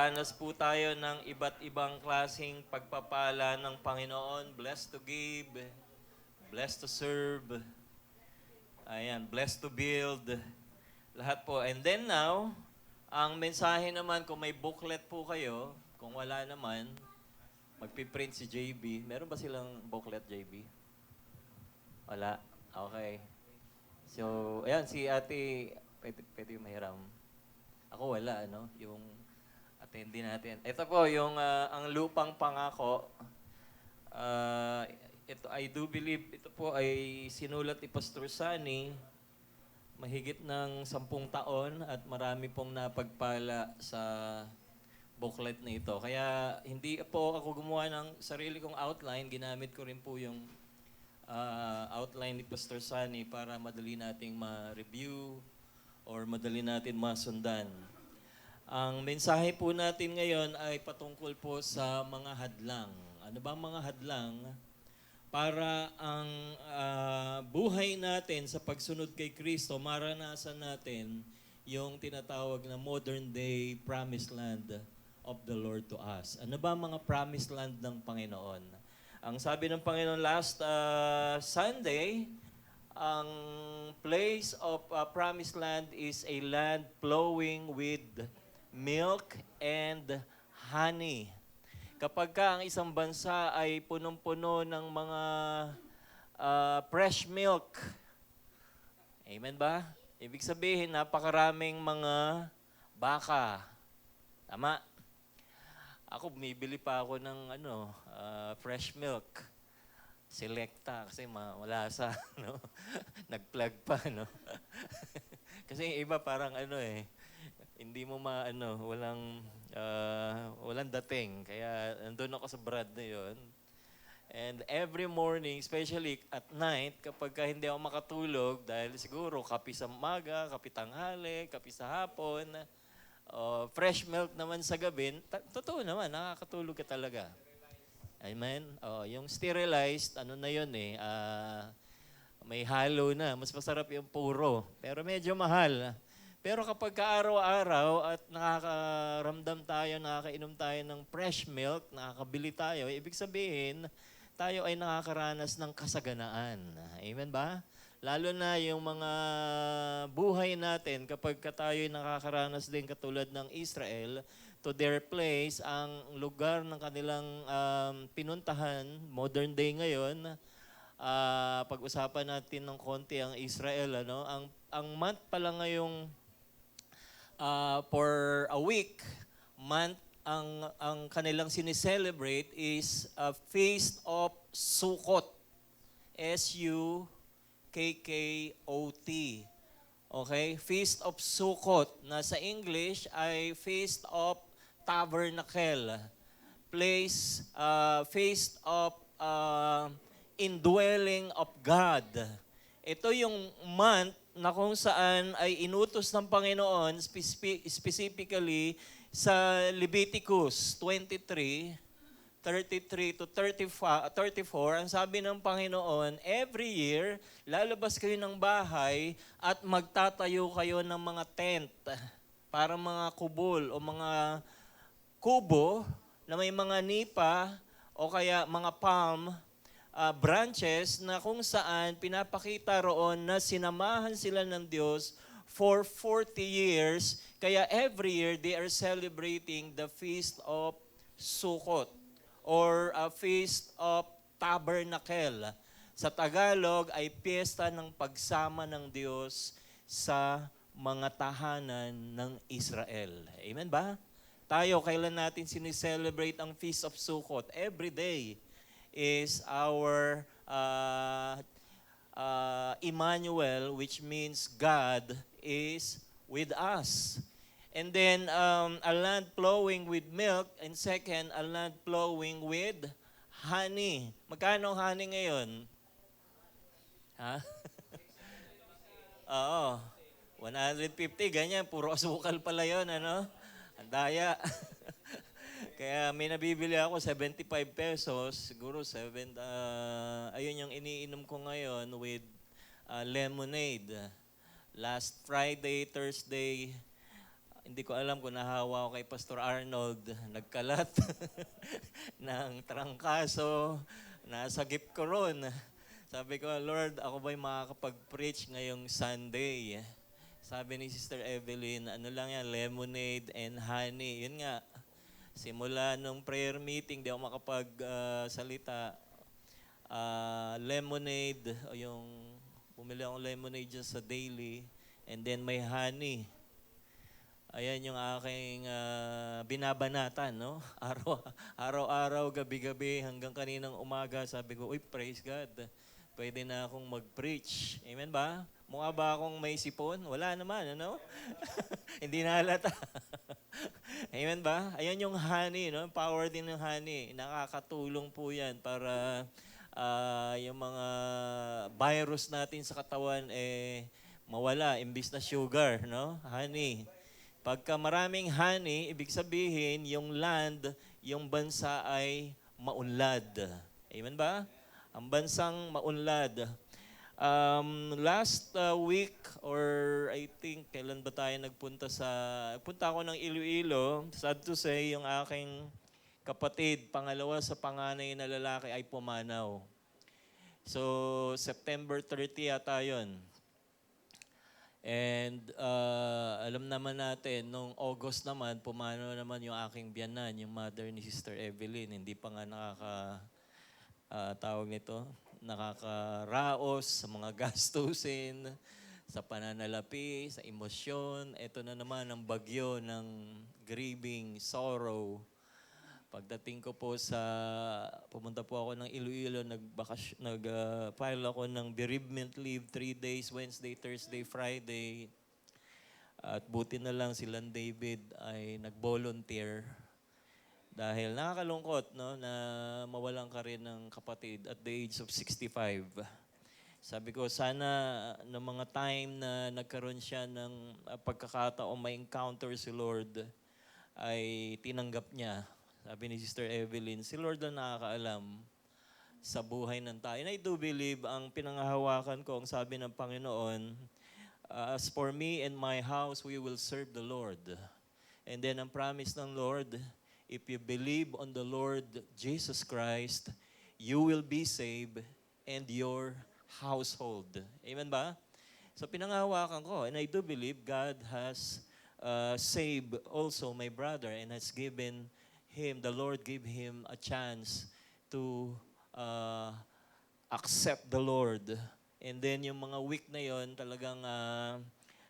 Nakakaranas po tayo ng iba't ibang klaseng pagpapala ng Panginoon. Blessed to give, blessed to serve, ayan, blessed to build, lahat po. And then now, ang mensahe naman, kung may booklet po kayo, kung wala naman, magpiprint si JB. Meron ba silang booklet, JB? Wala? Okay. So, ayan, si ate, pwede yung mahiram. Ako wala, ano? Yung attendee natin. Ito po, yung ang lupang pangako. Ito, I do believe, ito po ay sinulat ni Pastor Sunny mahigit ng 10 taon at marami pong napagpala sa booklet na ito. Kaya hindi po ako gumawa ng sarili kong outline. Ginamit ko rin po yung outline ni Pastor Sunny para madali nating ma-review or madali natin masundan. Ang mensahe po natin ngayon ay patungkol po sa mga hadlang. Ano ba ang mga hadlang? Para ang buhay natin sa pagsunod kay Kristo, maranasan natin yung tinatawag na modern day promised land of the Lord to us. Ano ba ang mga promised land ng Panginoon? Ang sabi ng Panginoon last Sunday, ang place of promised land is a land flowing with milk and honey. Kapag ka ang isang bansa ay punong-puno ng mga fresh milk, amen ba? Ibig sabihin, napakaraming mga baka. Tama? Ako, bumibili pa ako ng fresh milk. Selecta, kasi malasa, no? Nag-plug pa, no? Kasi yung iba parang hindi mo walang dating. Kaya nandun ako sa brand na yun. And every morning, especially at night, kapag hindi ako makatulog, dahil siguro kape sa umaga, kape tanghali, kape sa hapon, fresh milk naman sa gabi, totoo naman, nakakatulog ka talaga. Amen? Yung sterilized, na yun may halo na. Mas masarap yung puro. Pero medyo mahal. Pero kapag araw-araw at nakakaramdam tayo, nakakainom tayo ng fresh milk, nakakabili tayo, ibig sabihin, tayo ay nakakaranas ng kasaganaan. Amen ba? Lalo na yung mga buhay natin, kapag tayo ay nakakaranas din katulad ng Israel, to their place, ang lugar ng kanilang pinuntahan, modern day ngayon, pag-usapan natin ng konti ang Israel, ang month pala ngayong for a week, ang kanilang sineselebrate is a Feast of Sukkot. S-U-K-K-O-T. Okay? Feast of Sukkot. Na sa English ay Feast of Tabernacle. Feast of Indwelling of God. Ito yung month na kung saan ay inutos ng Panginoon, specifically sa Leviticus 23:33 to 34, ang sabi ng Panginoon, every year, lalabas kayo ng bahay at magtatayo kayo ng mga tent, para mga kubol o mga kubo na may mga nipa o kaya mga palm branches na kung saan pinapakita roon na sinamahan sila ng Diyos for 40 years. Kaya every year they are celebrating the Feast of Sukkot or a Feast of Tabernacle. Sa Tagalog ay piyesta ng pagsama ng Diyos sa mga tahanan ng Israel. Amen ba? Tayo, kailan natin sinicelebrate ang Feast of Sukkot? Every day is our Emmanuel, which means God is with us. And then a land flowing with milk, and second, a land flowing with honey. Magkano honey ngayon? Ha? Oo. 150, ganyan. Puro asukal pala yun, ano? Ang daya. Kaya may nabibili ako, 75 pesos. Siguro, ayun yung iniinom ko ngayon with lemonade. Last Friday, Thursday, Hindi ko alam kung nahawa ko kay Pastor Arnold, nagkalat ng trangkaso, nasagip ko ron. Sabi ko, Lord, ako ba'y makakapag-preach ngayong Sunday? Sabi ni Sister Evelyn, ano lang yan, lemonade and honey. Yun nga, simula nung prayer meeting, di ako makapag-salita. Lemonade, o yung bumili akong lemonade dyan sa daily, and then may honey. Ayan yung aking binabanatan, no? Araw-araw, gabi-gabi, hanggang kaninang umaga, sabi ko, uy, praise God. Pwede na akong mag-preach. Amen ba? Mukha ba akong may sipon? Wala naman, ano? Hindi na halata. Amen ba? Ayan yung honey, no? Power din ng honey. Nakakatulong po yan para yung mga virus natin sa katawan, mawala, imbis na sugar, no? Honey. Pagka maraming honey, ibig sabihin, yung land, yung bansa ay maunlad. Amen ba? Ang bansang maunlad. Last week, or I think, kailan ba tayo nagpunta ako ng Iloilo. Sad to say, yung aking kapatid, pangalawa sa panganay na lalaki ay pumanaw. So, September 30 yata yun. And alam naman natin, nung August naman, pumanaw naman yung aking biyanan, yung mother ni Sister Evelyn. Hindi pa nga nakakaraos sa mga gastusin, sa pananalapi, sa emosyon. Ito na naman ang bagyo ng grieving, sorrow. Pagdating ko po pumunta po ako ng Iloilo, nag-file ako ng bereavement leave, 3 days, Wednesday, Thursday, Friday. At buti na lang si Lan David ay nag-volunteer. Dahil nakakalungkot, no, na mawalan ka rin ng kapatid at the age of 65. Sabi ko, sana ng mga time na nagkaroon siya ng pagkakataon may encounter si Lord, ay tinanggap niya. Sabi ni Sister Evelyn, si Lord ang nakakaalam sa buhay ng tao. And I do believe, ang pinanghahawakan ko, ang sabi ng Panginoon, as for me and my house, we will serve the Lord. And then ang promise ng Lord, if you believe on the Lord Jesus Christ, you will be saved and your household. Amen ba? So pinanghahawakan ko, and I do believe God has saved also my brother and has given the Lord gave him a chance to accept the Lord. And then yung mga week na yon talagang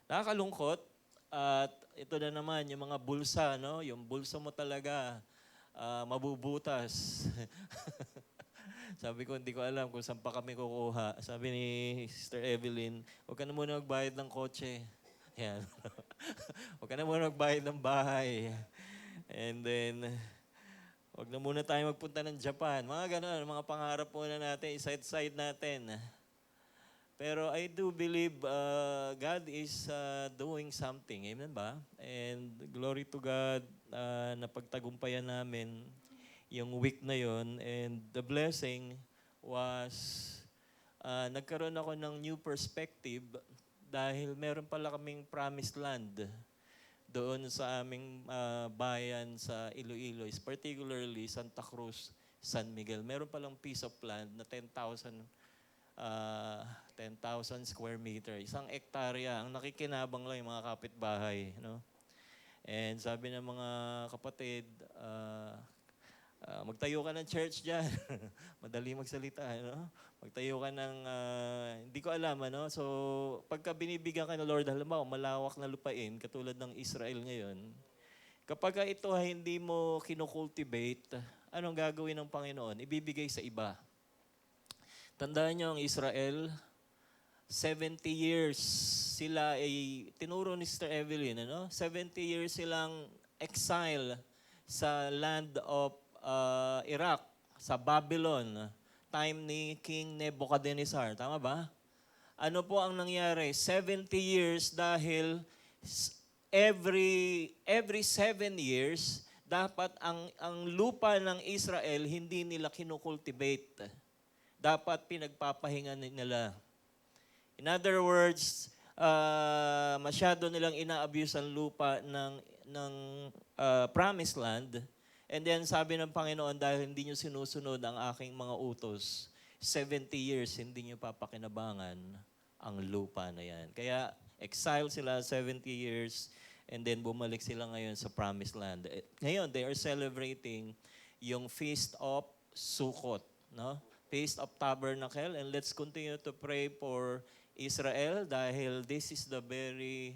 nakakalungkot. At ito na naman, yung mga bulsa, no? Yung bulsa mo talaga mabubutas. Sabi ko, hindi ko alam kung saan pa kami kukuha. Sabi ni Sister Evelyn, huwag ka na muna magbayad ng kotse. Yan. Huwag ka na muna magbayad ng bahay. And then, huwag na muna tayo magpunta ng Japan. Mga gano'n, mga pangarap muna natin, side-side natin. Pero I do believe God is doing something. Amen ba? And glory to God, napagtagumpayan namin yung week na yon. And the blessing was, nagkaroon ako ng new perspective dahil meron pala kaming promised land doon sa aming bayan sa Iloilo, particularly Santa Cruz, San Miguel. Meron palang piece of land na 10,000 square meter. Isang ektarya. Ang nakikinabang lang yung mga kapitbahay. No? And sabi ng mga kapatid, magtayo ka ng church dyan. Madali magsalita. No? Magtayo ka ng, hindi ko alam. Ano? So, pagka binibigyan ka ng Lord, halimbawa, malawak na lupain, katulad ng Israel ngayon, kapag ito hindi mo kinukultivate, anong gagawin ng Panginoon? Ibibigay sa iba. Tandaan niyo ang Israel, 70 years sila ay tinuro ni Sister Evelyn, ano? 70 years silang exile sa land of Iraq, sa Babylon, time ni King Nebuchadnezzar. Tama ba? Ano po ang nangyari? 70 years dahil every 7 years, dapat ang lupa ng Israel hindi nila kinukultivate. Dapat pinagpapahinga nila. In other words, masyado nilang ina-abuse ang lupa ng promised land. And then sabi ng Panginoon, dahil hindi nyo sinusunod ang aking mga utos, 70 years hindi nyo papakinabangan ang lupa na yan. Kaya exile sila 70 years and then bumalik sila ngayon sa promised land. Ngayon, they are celebrating yung Feast of Sukkot, no? Feast of Tabernacle. And let's continue to pray for Israel dahil this is the very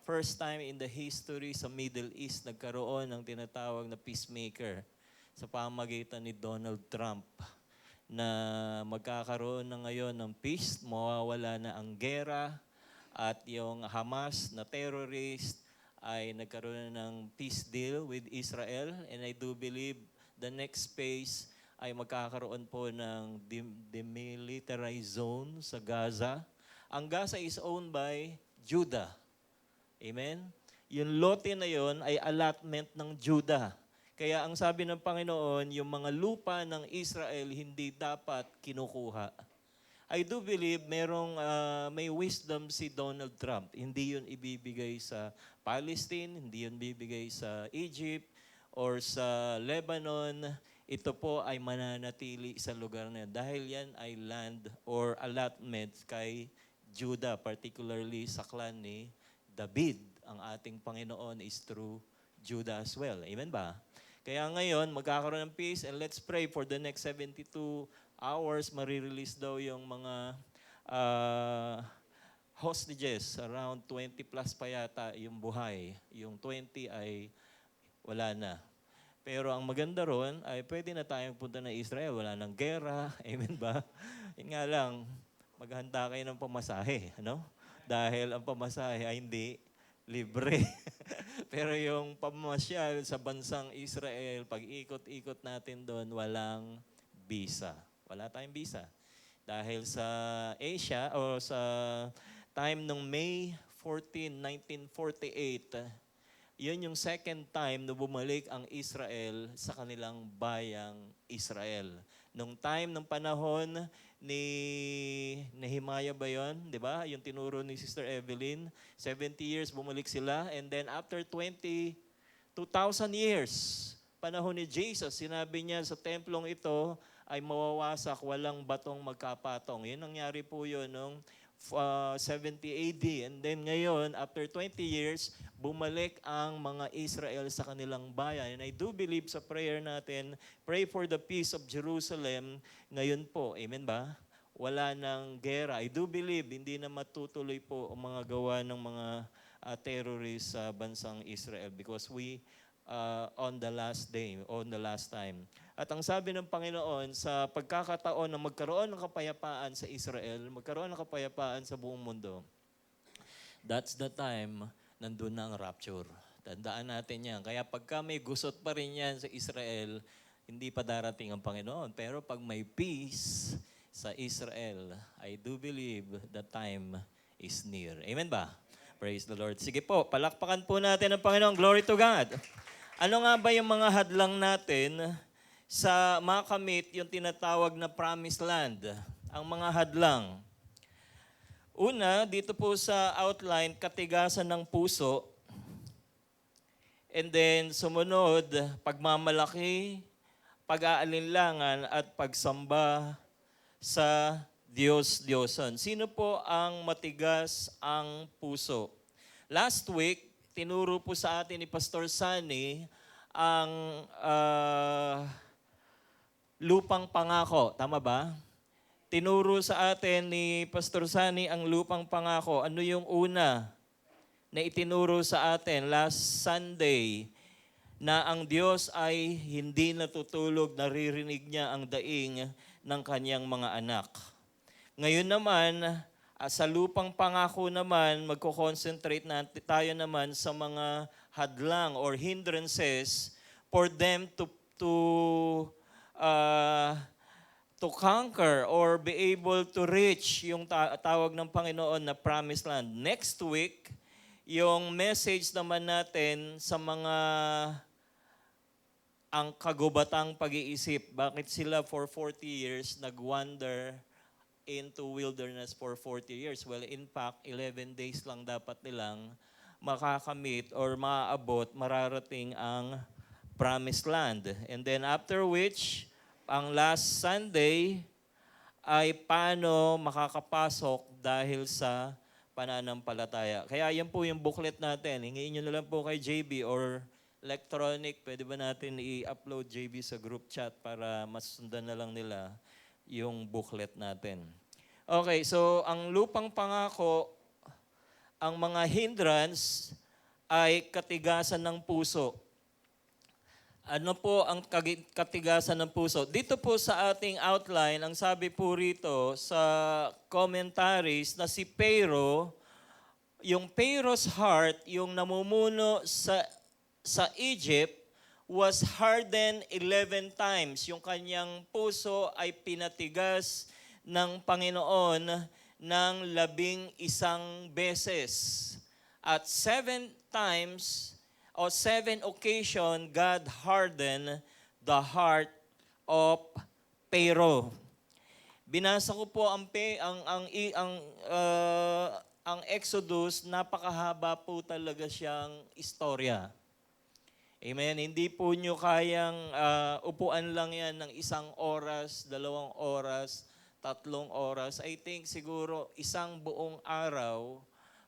first time in the history sa Middle East nagkaroon ng tinatawag na peacemaker sa pamagitan ni Donald Trump na magkakaroon na ngayon ng peace, mawawala na ang gera at yung Hamas na terrorist ay nagkaroon ng peace deal with Israel, and I do believe the next phase ay magkakaroon po ng demilitarized zone sa Gaza. Ang Gaza is owned by Judah. Amen? Yung lote na yon ay allotment ng Judah. Kaya ang sabi ng Panginoon, yung mga lupa ng Israel hindi dapat kinukuha. I do believe may wisdom si Donald Trump. Hindi yun ibibigay sa Palestine, hindi yun bibigay sa Egypt or sa Lebanon. Ito po ay mananatili sa lugar na yan. Dahil yan ay land or allotment kay Judah, particularly sa clan ni David. Ang ating Panginoon is through Judah as well. Amen ba? Kaya ngayon, magkakaroon ng peace, and let's pray for the next 72 hours, marirelease daw yung mga hostages. Around 20 plus pa yata yung buhay. Yung 20 ay wala na. Pero ang maganda ron ay pwede na tayong punta na Israel. Wala nang gera. Amen ba? Yun nga lang, maghanda kayo ng pamasahe. Ano? Dahil ang pamasahe ay hindi libre. Pero yung pamasyal sa bansang Israel, pag ikot-ikot natin doon, walang visa. Wala tayong visa. Dahil sa Asia o sa time ng May 14, 1948, yun yung second time na bumalik ang Israel sa kanilang bayang Israel. Nung time, ng panahon ni Nehemiah ba yun? Di ba? Yung tinuro ni Sister Evelyn. 70 years bumalik sila. And then after 2,000 years, panahon ni Jesus, sinabi niya sa templong ito ay mawawasak, walang batong magkapatong. Yun nangyari po yun nung 70 AD. And then ngayon, after 20 years, bumalik ang mga Israel sa kanilang bayan. And I do believe sa prayer natin, pray for the peace of Jerusalem. Ngayon po, amen ba? Wala nang gera. I do believe hindi na matutuloy po ang mga gawa ng mga terrorists sa bansang Israel because we on the last day, on the last time. At ang sabi ng Panginoon, sa pagkakataon na magkaroon ng kapayapaan sa Israel, magkaroon ng kapayapaan sa buong mundo, that's the time nandun na ang rapture. Tandaan natin yan. Kaya pagka may gusot pa rin yan sa Israel, hindi pa darating ang Panginoon. Pero pag may peace sa Israel, I do believe the time is near. Amen ba? Praise the Lord. Sige po, palakpakan po natin ang Panginoon. Glory to God. Ano nga ba yung mga hadlang natin sa makamit yung tinatawag na promised land? Ang mga hadlang. Una, dito po sa outline, katigasan ng puso. And then, sumunod, pagmamalaki, pag-aalinlangan at pagsamba sa Diyos-Diyosan. Sino po ang matigas ang puso? Last week, tinuro po sa atin ni Pastor Sunny ang lupang pangako. Tama ba? Tinuro sa atin ni Pastor Sunny ang lupang pangako. Ano yung una na itinuro sa atin last Sunday? Na ang Diyos ay hindi natutulog, naririnig niya ang daing ng kanyang mga anak. Ngayon naman, sa lupang pangako naman, magko-concentrate na tayo naman sa mga hadlang or hindrances for them to conquer or be able to reach yung tawag ng Panginoon na promised land. Next week, yung message naman natin sa mga ang kagubatang pag-iisip. Bakit sila for 40 years nag-wander into wilderness for 40 years. Well, in fact, 11 days lang dapat nilang makakamit or maaabot, mararating ang promised land. And then after which, ang last Sunday ay paano makakapasok dahil sa pananampalataya. Kaya yan po yung booklet natin. Hingiin nyo na lang po kay JB or electronic. Pwede ba natin i-upload JB sa group chat para masundan na lang nila yung booklet natin. Okay, so ang lupang pangako, ang mga hindrance ay katigasan ng puso. Ano po ang katigasan ng puso? Dito po sa ating outline, ang sabi po rito sa commentaries na si Pharaoh, yung Pharaoh's heart, yung namumuno sa Egypt, was hardened 11 times. Yung kanyang puso ay pinatigas ng Panginoon ng 11 beses. At 7 times, o 7 occasion, God hardened the heart of Pharaoh. Binasa ko po ang Exodus, napakahaba po talaga siyang istorya. Amen. Hindi po nyo kayang upuan lang yan ng 1 oras, 2 oras, 3 oras. I think siguro 1 buong araw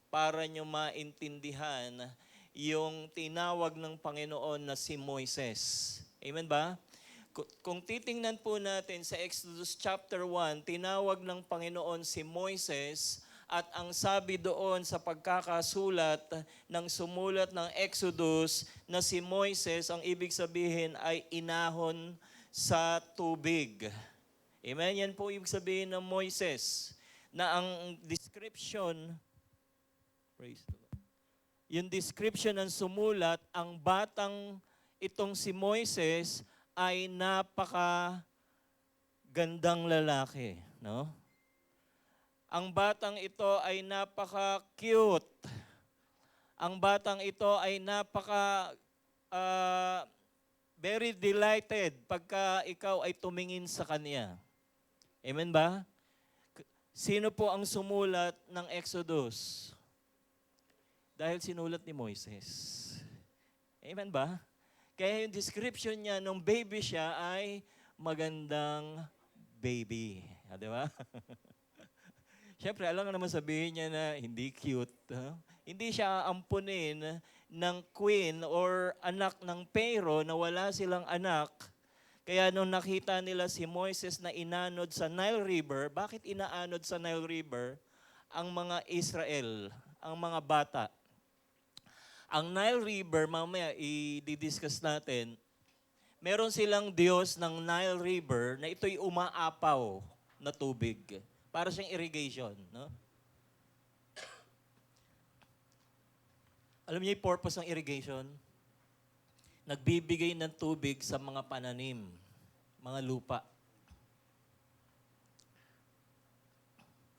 para nyo maintindihan yung tinawag ng Panginoon na si Moises. Amen ba? Kung titingnan po natin sa Exodus chapter 1, tinawag ng Panginoon si Moises at ang sabi doon sa pagkakasulat ng sumulat ng Exodus na si Moises, ang ibig sabihin ay inahon sa tubig. Amen? Yan po ibig sabihin ng Moises. Na ang description, praise the Lord. Yung description ng sumulat, ang batang itong si Moises ay napaka-gandang lalaki. No? Ang batang ito ay napaka-cute. Ang batang ito ay very delighted pagka ikaw ay tumingin sa kanya. Amen ba? Sino po ang sumulat ng Exodus? Dahil sinulat ni Moises. Amen ba? Kaya yung description niya, nung baby siya ay magandang baby. Di ba? Siyempre, alam nga naman sabihin niya na hindi cute. Huh? Hindi siya ampunin ng queen or anak ng Pharaoh na wala silang anak. Kaya nung nakita nila si Moises na inanod sa Nile River, bakit inaanod sa Nile River ang mga Israel, ang mga bata? Ang Nile River, mamaya i-discuss natin, meron silang Diyos ng Nile River na ito'y umaapaw na tubig. Para siyang irrigation. No? Alam niyo yung purpose ng irrigation? Nagbibigay ng tubig sa mga pananim, mga lupa.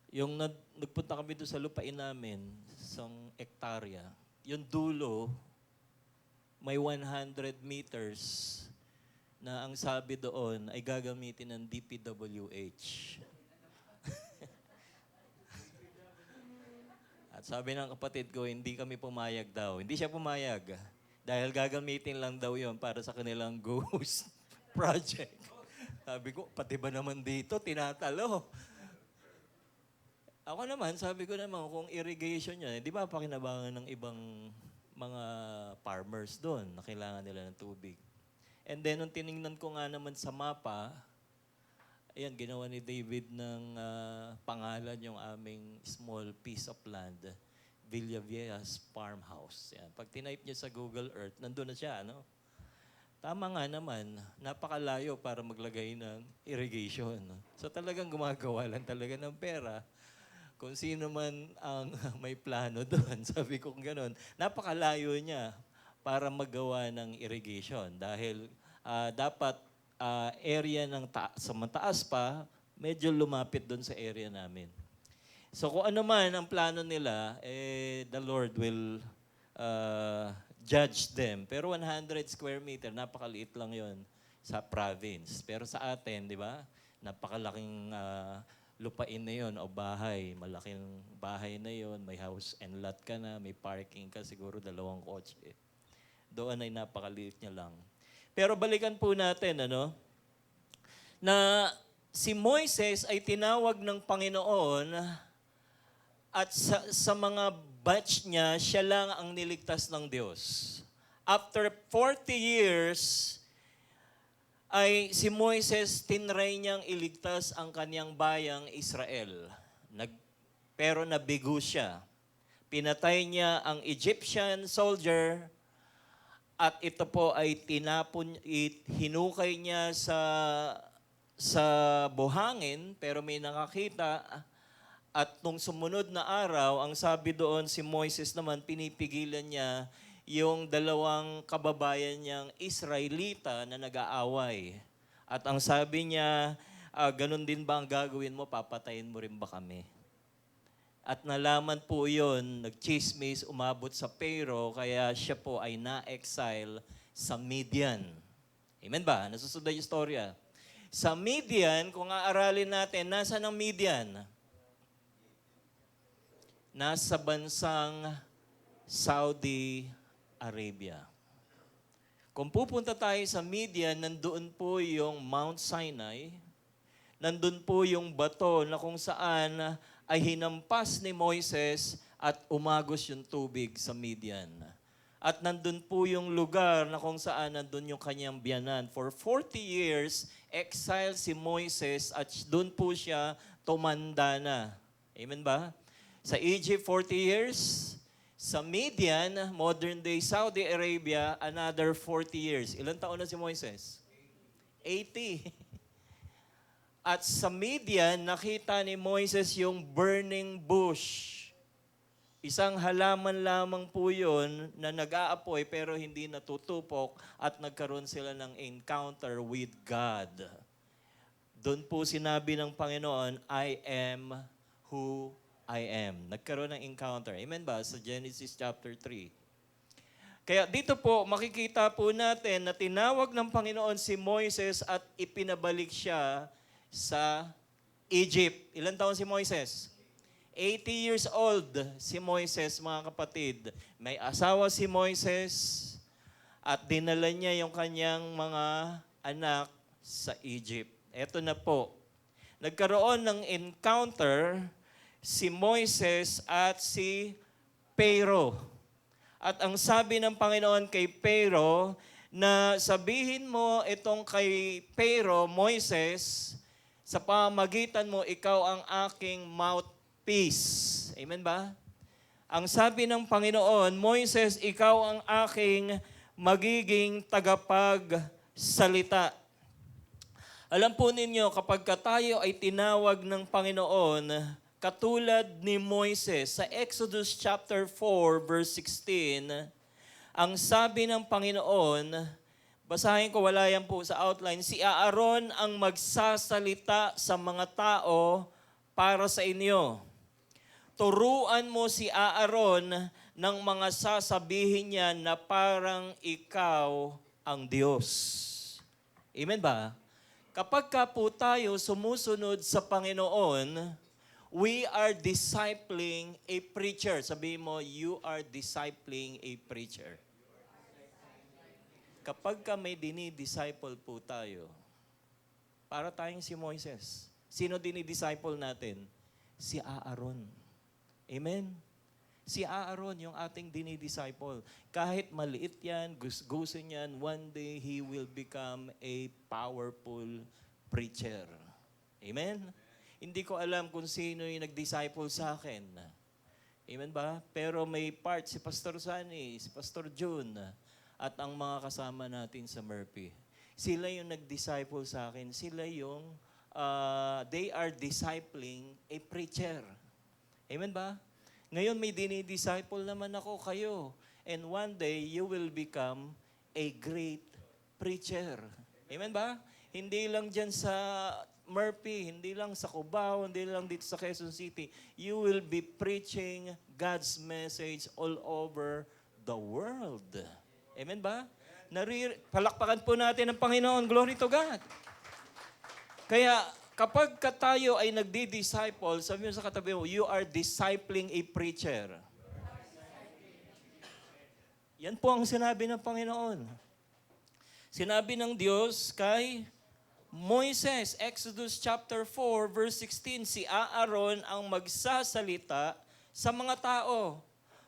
Yung nagpunta kami doon sa lupain namin, isang hektarya, yung dulo, may 100 meters na ang sabi doon ay gagamitin ng DPWH. At sabi ng kapatid ko, hindi kami pumayag daw. Hindi siya pumayag. Dahil gagamitin lang daw yon para sa kanilang ghost project. Sabi ko, pati ba naman dito, tinatalo? Ako naman, sabi ko naman, kung irrigation yan, di ba pakinabangan ng ibang mga farmers doon na kailangan nila ng tubig. And then, nung tiningnan ko nga naman sa mapa, ayan, ginawa ni David ng pangalan yung aming small piece of land, Villaviejas Farmhouse. Yan. Pag tinype niyo sa Google Earth, nandun na siya, no? Tama nga naman, napakalayo para maglagay ng irrigation. No? So talagang gumagawa lang talaga ng pera. Kung sino man ang may plano doon, sabi ko gano'n, napakalayo niya para magawa ng irrigation. Dahil dapat area ng sa mataas pa, medyo lumapit doon sa area namin. So kung ano man ang plano nila, the Lord will judge them. Pero 100 square meter, napakaliit lang yon sa province. Pero sa atin, di ba, napakalaking lupain na yon o bahay. Malaking bahay na yon, may house and lot ka na, may parking ka, siguro 2 kotse. Doon ay napakaliit niya lang. Pero balikan po natin, na si Moises ay tinawag ng Panginoon at sa mga batch niya, siya lang ang niligtas ng Diyos. After 40 years, ay si Moises tinry niyang iligtas ang kanyang bayang Israel. Pero nabigo siya. Pinatay niya ang Egyptian soldier at ito po ay hinukay niya sa buhangin pero may nakakita at nung sumunod na araw, ang sabi doon si Moises naman pinipigilan niya yung 2 kababayan niyang Israelita na nag-aaway. At ang sabi niya, ganun din ba ang gagawin mo? Papatayin mo rin ba kami? At nalaman po yun, nag-chismis, umabot sa Pharaoh, kaya siya po ay na-exile sa Midian. Amen ba? Nasusunod yung storya. Sa Midian, kung aaralin natin, nasa ng Midian? Nasa bansang Saudi Arabia. Kung pupunta tayo sa Midian, nandoon po yung Mount Sinai, nandun po yung bato na kung saan ay hinampas ni Moises at umagos yung tubig sa Midian. At nandun po yung lugar na kung saan nandun yung kanyang biyanan. For 40 years, exile si Moises at doon po siya tumanda na. Amen ba? Sa Egypt, 40 years. Sa Midian, modern day Saudi Arabia, another 40 years. Ilan taon na si Moises? 80. At sa Midian, nakita ni Moises yung burning bush. Isang halaman lamang po yun na nag-aapoy pero hindi natutupok at nagkaroon sila ng encounter with God. Doon po sinabi ng Panginoon, I am who I am. Nagkaroon ng encounter. Amen ba? Sa Genesis chapter 3. Kaya dito po, makikita po natin na tinawag ng Panginoon si Moises at ipinabalik siya sa Egypt. Ilan taon si Moises? 80 years old si Moises, mga kapatid. May asawa si Moises at dinala niya yung kanyang mga anak sa Egypt. Eto na po. Nagkaroon ng encounter si Moises at si Pharaoh. At ang sabi ng Panginoon kay Pharaoh, na sabihin mo itong kay Pharaoh, Moises, sa pamamagitan mo, ikaw ang aking mouthpiece. Amen ba? Ang sabi ng Panginoon, Moises, ikaw ang aking magiging tagapagsalita. Alam po ninyo, kapag tayo ay tinawag ng Panginoon, katulad ni Moises, sa Exodus chapter 4, verse 16, ang sabi ng Panginoon, basahin ko, wala yan po sa outline, si Aaron ang magsasalita sa mga tao para sa inyo. Turuan mo si Aaron ng mga sasabihin niya na parang ikaw ang Diyos. Amen ba? Kapag ka po tayo sumusunod sa Panginoon, we are discipling a preacher. Sabihin mo, you are discipling a preacher. Kapag ka may dinidisciple po tayo, para tayong si Moises. Sino dinidisciple natin? Si Aaron. Amen? Si Aaron, yung ating dinidisciple. Kahit maliit yan, gusgusin yan, one day he will become a powerful preacher. Amen? Hindi ko alam kung sino yung nag-disciple sa akin. Amen ba? Pero may part si Pastor Sunny, si Pastor June, at ang mga kasama natin sa Murphy. Sila yung nag-disciple sa akin. Sila yung, they are discipling a preacher. Amen ba? Ngayon may dinidisciple naman ako kayo. And one day, you will become a great preacher. Amen ba? Hindi lang dyan sa Murphy, hindi lang sa Cubao, hindi lang dito sa Quezon City. You will be preaching God's message all over the world. Amen ba? Palakpakan po natin ang Panginoon. Glory to God. Kaya Kapag ka tayo ay nagdi-disciple, sabi mo sa katabi mo, you are discipling a preacher. Yan po ang sinabi ng Panginoon. Sinabi ng Diyos kay Moises, Exodus chapter 4, verse 16, si Aaron ang magsasalita sa mga tao.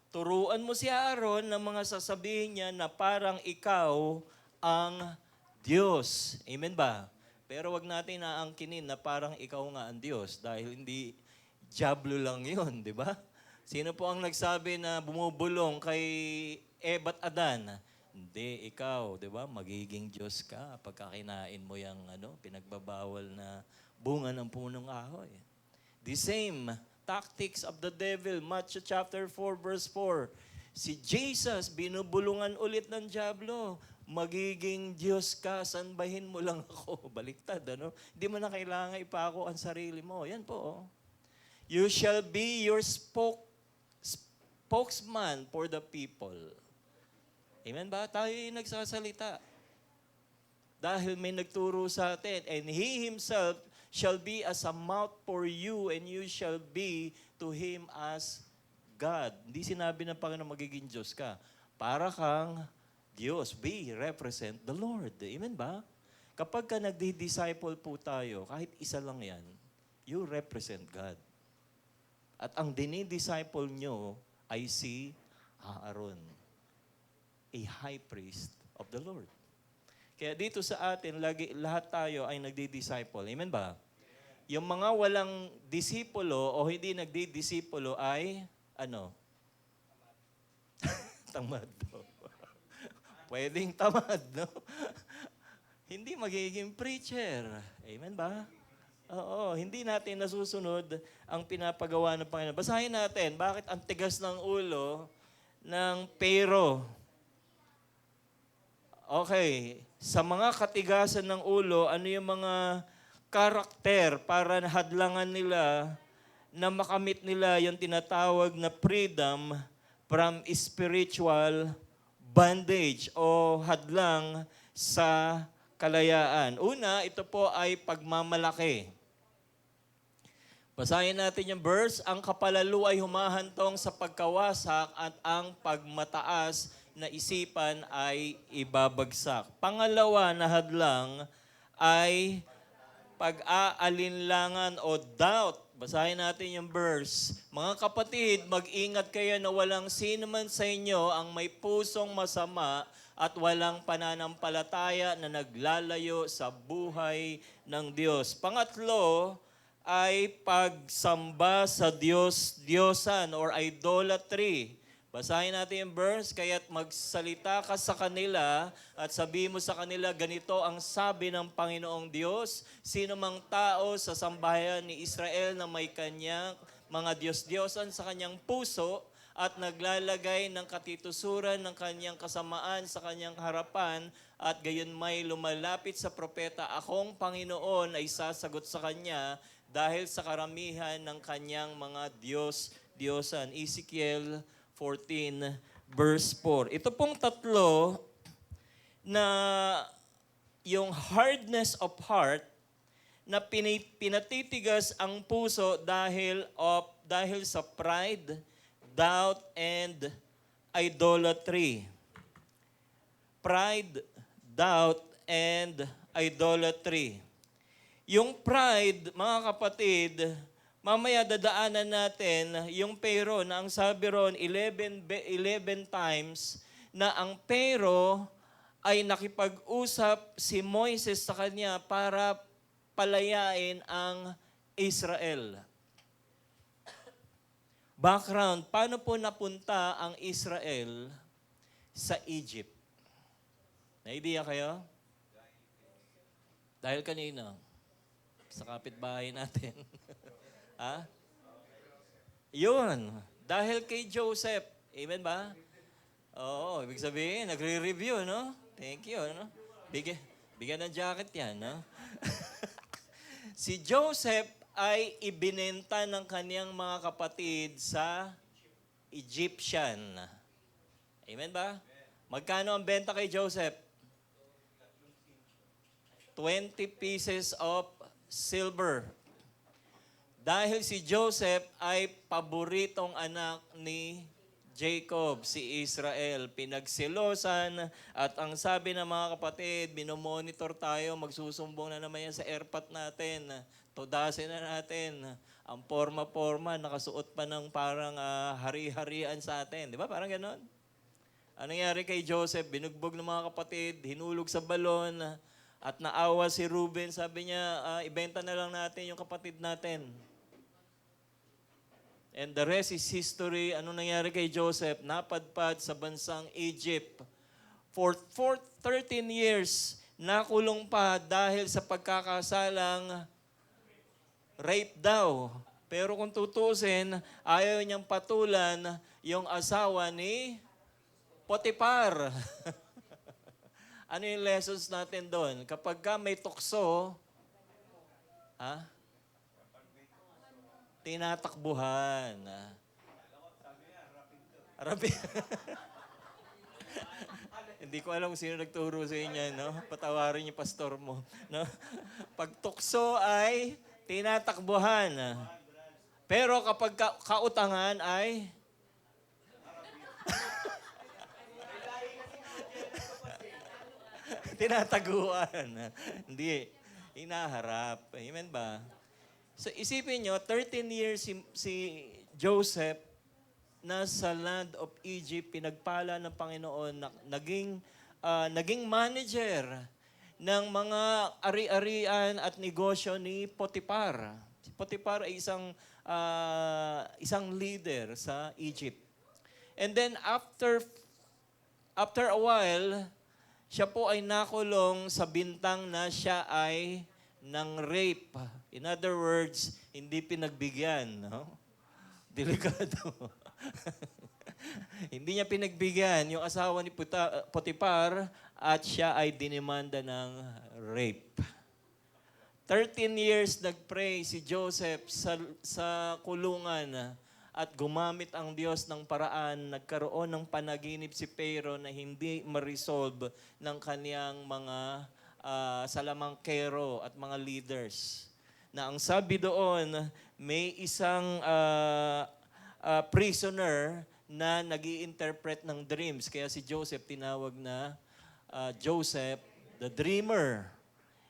Turuan mo si Aaron ng mga sasabihin niya na parang ikaw ang Diyos. Amen ba? Pero wag natin naangkinin na parang ikaw nga ang Diyos dahil hindi diablo lang yun, di ba? Sino po ang nagsabi na bumubulong kay Eva at Adan? Hindi, ikaw, di ba? Magiging Diyos ka pagka kinain mo yung pinagbabawal na bunga ng punong kahoy. The same tactics of the devil, Matthew chapter 4, verse 4. Si Jesus, binubulungan ulit ng diablo. Magiging Diyos ka, sanbahin mo lang ako. Baliktad, Hindi mo na kailangan ipako ang sarili mo. Yan po. You shall be your spokesman for the people. Amen ba? Tayo yung nagsasalita. Dahil may nagturo sa atin. And He Himself shall be as a mouth for you, and you shall be to Him as God. Hindi sinabi ng Panginoon magiging Diyos ka. Para kang Diyos. We represent the Lord. Amen ba? Kapag ka nagdi-disciple po tayo, kahit isa lang yan, you represent God. At ang dinidisciple nyo ay si Aaron, a high priest of the Lord. Kaya dito sa atin, lahat tayo ay nagdi-disciple. Amen ba? Yung mga walang disipulo o hindi nagdi-disipulo ay, tamad. Pwedeng tamad, Hindi magiging preacher. Amen ba? Oo, hindi natin nasusunod ang pinapagawa ng Panginoon. Basahin natin, bakit ang tigas ng ulo ng Pero? Okay, sa mga katigasan ng ulo, ano yung mga karakter para hadlangan nila na makamit nila yung tinatawag na freedom from spiritual bondage o hadlang sa kalayaan. Una, ito po ay pagmamalaki. Basahin natin yung verse, ang kapalalo ay humahantong sa pagkawasak at ang pagmataas na isipan ay ibabagsak. Pangalawa na hadlang ay pag-aalinlangan o doubt. Basahin natin yung verse. Mga kapatid, mag-ingat kayo na walang sino man sa inyo ang may pusong masama at walang pananampalataya na naglalayo sa buhay ng Diyos. Pangatlo ay pagsamba sa Diyos-Diyosan or idolatry. Basahin natin yung verse, kaya't magsalita ka sa kanila at sabihin mo sa kanila, ganito ang sabi ng Panginoong Diyos, sino mang tao sa sambahayan ni Israel na may kanyang mga Diyos-Diyosan sa kanyang puso at naglalagay ng katitusuran ng kanyang kasamaan sa kanyang harapan at gayon may lumalapit sa propeta, akong Panginoon ay sasagot sa kanya dahil sa karamihan ng kanyang mga Diyos-Diyosan. Ezekiel 14, verse 4. Ito pong tatlo na yung hardness of heart na pinatitigas ang puso dahil sa pride, doubt, and idolatry. Pride, doubt, and idolatry. Yung pride, mga kapatid, mamaya dadaanan natin yung pero na ang sabi ron 11 times na ang pero ay nakipag-usap si Moises sa kanya para palayain ang Israel. Background, paano po napunta ang Israel sa Egypt? Na-idea kayo? Dahil kanino? Sa kapitbahay natin. Ha? Yun. Dahil kay Joseph. Amen ba? Oo, ibig sabihin, nagre-review, no? Thank you, no? Bigyan ng jacket yan, no? Si Joseph ay ibinenta ng kaniyang mga kapatid sa Egyptian. Amen ba? Magkano ang benta kay Joseph? 20 pieces of silver. Dahil si Joseph ay paboritong anak ni Jacob, si Israel. Pinagsilosan at ang sabi ng mga kapatid, binomonitor tayo, magsusumbong na naman yan sa airpot natin. Tudasin na natin. Ang forma-forma, nakasuot pa ng parang hari-harian sa atin. Di ba? Parang ganon. Anong nangyari kay Joseph? Binugbog ng mga kapatid, hinulog sa balon, at naawa si Reuben. Sabi niya, ibenta na lang natin yung kapatid natin. And the rest is history. Ano nangyari kay Joseph? Napadpad sa bansang Egypt. For 13 years, nakulong pa dahil sa pagkakasalang rape daw. Pero kung tutusin, ayaw niyang patulan yung asawa ni Potiphar. Ano yung lessons natin doon? Kapag ka may tukso, tinatakbuhan. Arabi. Hindi ko alam kung sino nagturo sa inyo, no? Patawarin yung pastor mo, no? Pag tukso ay tinatakbuhan. Pero kapag kautangan ay tinataguan. Hindi, hinaharap. Amen ba? So isipin nyo, 13 years si Joseph nasa land of Egypt, pinagpala ng Panginoon, naging manager ng mga ari-arian at negosyo ni Potiphar. Si Potiphar ay isang leader sa Egypt. And then after a while, siya po ay nakulong sa bintang na siya ay ng rape. In other words, hindi pinagbigyan. No? Delikado. Hindi niya pinagbigyan yung asawa ni Potiphar at siya ay dinimanda ng rape. 13 years nagpray si Joseph sa kulungan at gumamit ang Diyos ng paraan. Nagkaroon ng panaginip si Pharaoh na hindi ma-resolve ng kaniyang mga salamangkero at mga leaders. Na ang sabi doon, may isang prisoner na nag-i-interpret ng dreams. Kaya si Joseph tinawag na Joseph the Dreamer.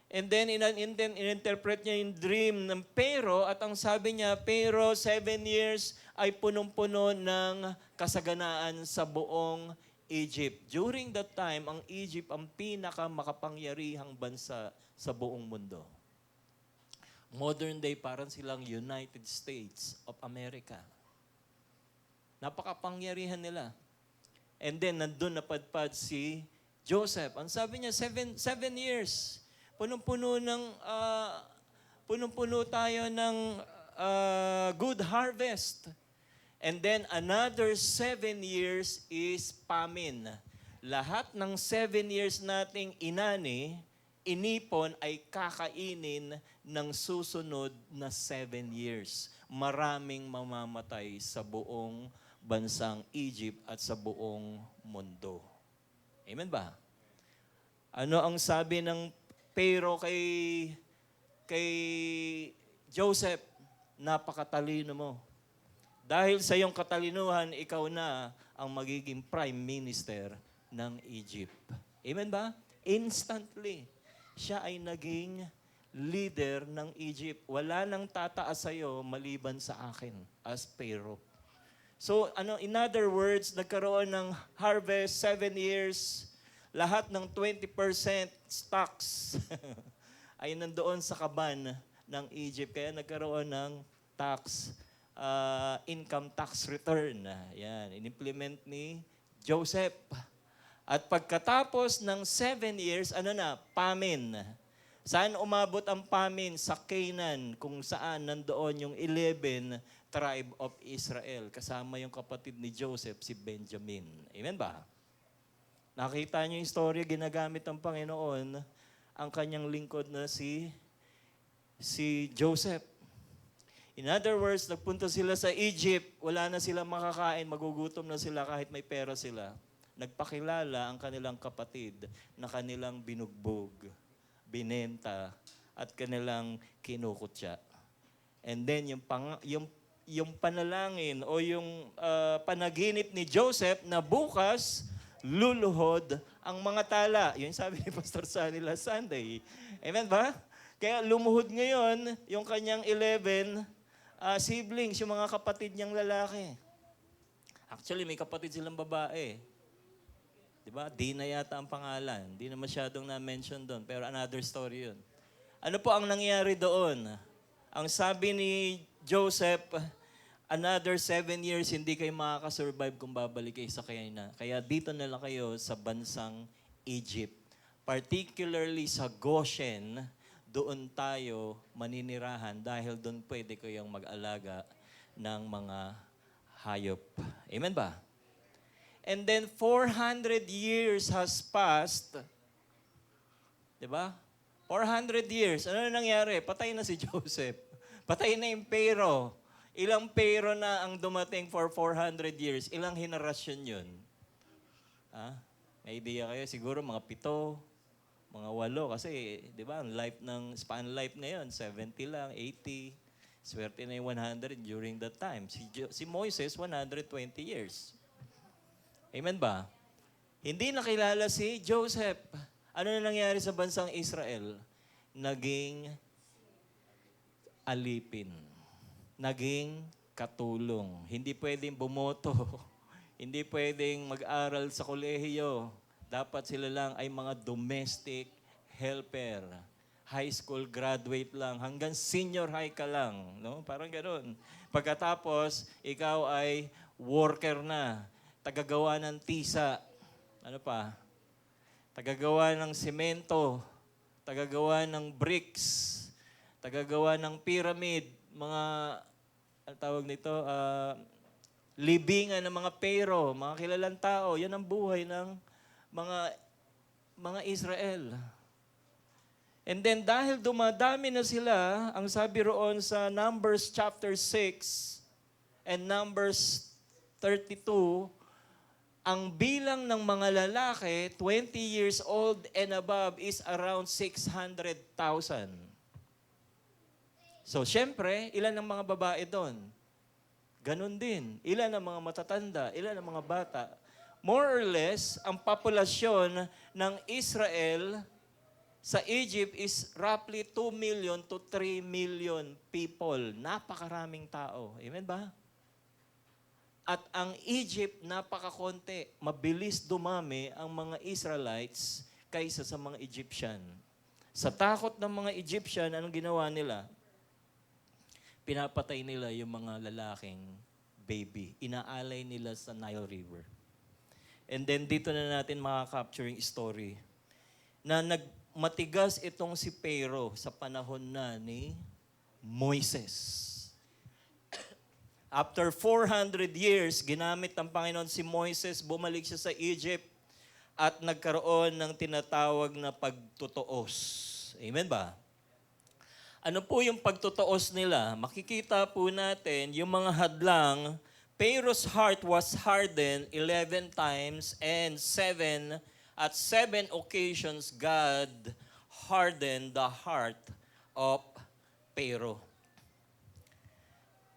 And then, in-interpret niya yung dream ng Pharaoh at ang sabi niya, Pharaoh, 7 years ay punong-puno ng kasaganaan sa buong Egypt. During that time, ang Egypt ang pinakamakapangyarihang bansa sa buong mundo. Modern day, parang silang United States of America. Napakapangyarihan nila. And then, nandun napadpad si Joseph. Ang sabi niya, 7 years. Punong-puno tayo ng good harvest. And then another 7 years is famine. Lahat ng 7 years nating inipon ay kakainin ng susunod na 7 years. Maraming mamamatay sa buong bansang Egypt at sa buong mundo. Amen ba? Ano ang sabi ng Pharaoh kay Joseph? Napakatalino mo. Dahil sa iyong katalinuhan, ikaw na ang magiging prime minister ng Egypt. Amen ba? Instantly, siya ay naging leader ng Egypt. Wala nang tataas sa'yo maliban sa akin as Pharaoh. So, in other words, nagkaroon ng harvest, 7 years, lahat ng 20% stocks ay nandoon sa kaban ng Egypt. Kaya nagkaroon ng income tax return. Yan, in-implement ni Joseph. At pagkatapos ng 7 years, famine. Saan umabot ang famine? Sa Canaan, kung saan nandoon yung 11 tribe of Israel. Kasama yung kapatid ni Joseph, si Benjamin. Amen ba? Nakita niyo yung story, ginagamit ng Panginoon ang kanyang lingkod na si Joseph. In other words, nagpunta sila sa Egypt, wala na sila makakain, magugutom na sila kahit may pera sila. Nagpakilala ang kanilang kapatid na kanilang binugbog, binenta, at kanilang kinukutya. And then yung panalangin o yung panaginip ni Joseph na bukas luluhod ang mga tala. Yun sabi ni Pastor Sunny last Sunday. Amen ba? Kaya lumuhod ngayon yung kanyang 11 siblings, yung mga kapatid niyang lalaki. Actually, may kapatid silang babae. Di ba? Dina yata ang pangalan. Di na masyadong na-mention doon. Pero another story yun. Ano po ang nangyari doon? Ang sabi ni Joseph, another 7 years, hindi kayo makakasurvive kung babalik kayo sa Canaan. Kaya dito na lang kayo sa bansang Egypt. Particularly sa Goshen, doon tayo maninirahan dahil doon pwede kayong mag-alaga ng mga hayop. Amen ba? And then 400 years has passed. Diba? 400 years. Ano na nangyari? Patay na si Joseph. Patay na yung Pharaoh. Ilang Pharaoh na ang dumating for 400 years? Ilang henerasyon yun? May idea kayo? Siguro mga 7, mga 8. Kasi, di ba, ang span life ngayon, 70 lang, 80. Swerte na yung 100 during that time. Si Moises, 120 years. Amen ba? Hindi nakilala si Joseph. Ano na nangyari sa bansang Israel? Naging alipin. Naging katulong. Hindi pwedeng bumoto. Hindi pwedeng mag-aral sa kolehiyo. Dapat sila lang ay mga domestic helper. High school graduate lang. Hanggang senior high ka lang. No? Parang gano'n. Pagkatapos, ikaw ay worker na. Tagagawa ng tisa. Ano pa? Tagagawa ng semento. Tagagawa ng bricks. Tagagawa ng pyramid. Mga, ano tawag nito? Libingan ng mga Pharaoh, mga kilalang tao. Yan ang buhay ng mga Israel. And then dahil dumadami na sila, ang sabi roon sa Numbers chapter 6 and Numbers 32, ang bilang ng mga lalaki, 20 years old and above, is around 600,000. So, syempre, ilan ang mga babae doon? Ganon din. Ilan ang mga matatanda? Ilan ang mga bata? More or less, ang populasyon ng Israel sa Egypt is roughly 2 million to 3 million people. Napakaraming tao. Amen ba? At ang Egypt, napakakonti. Mabilis dumami ang mga Israelites kaysa sa mga Egyptian. Sa takot ng mga Egyptian, anong ginawa nila? Pinapatay nila yung mga lalaking baby. Inaalay nila sa Nile River. And then dito na natin makaka-capture yung story na matigas itong si Pharaoh sa panahon na ni Moises. After 400 years, ginamit ng Panginoon si Moises, bumalik siya sa Egypt at nagkaroon ng tinatawag na pagtutuos. Amen ba? Ano po yung pagtutuos nila? Makikita po natin yung mga hadlang. Pharaoh's heart was hardened 11 times and at 7 occasions God hardened the heart of Pharaoh.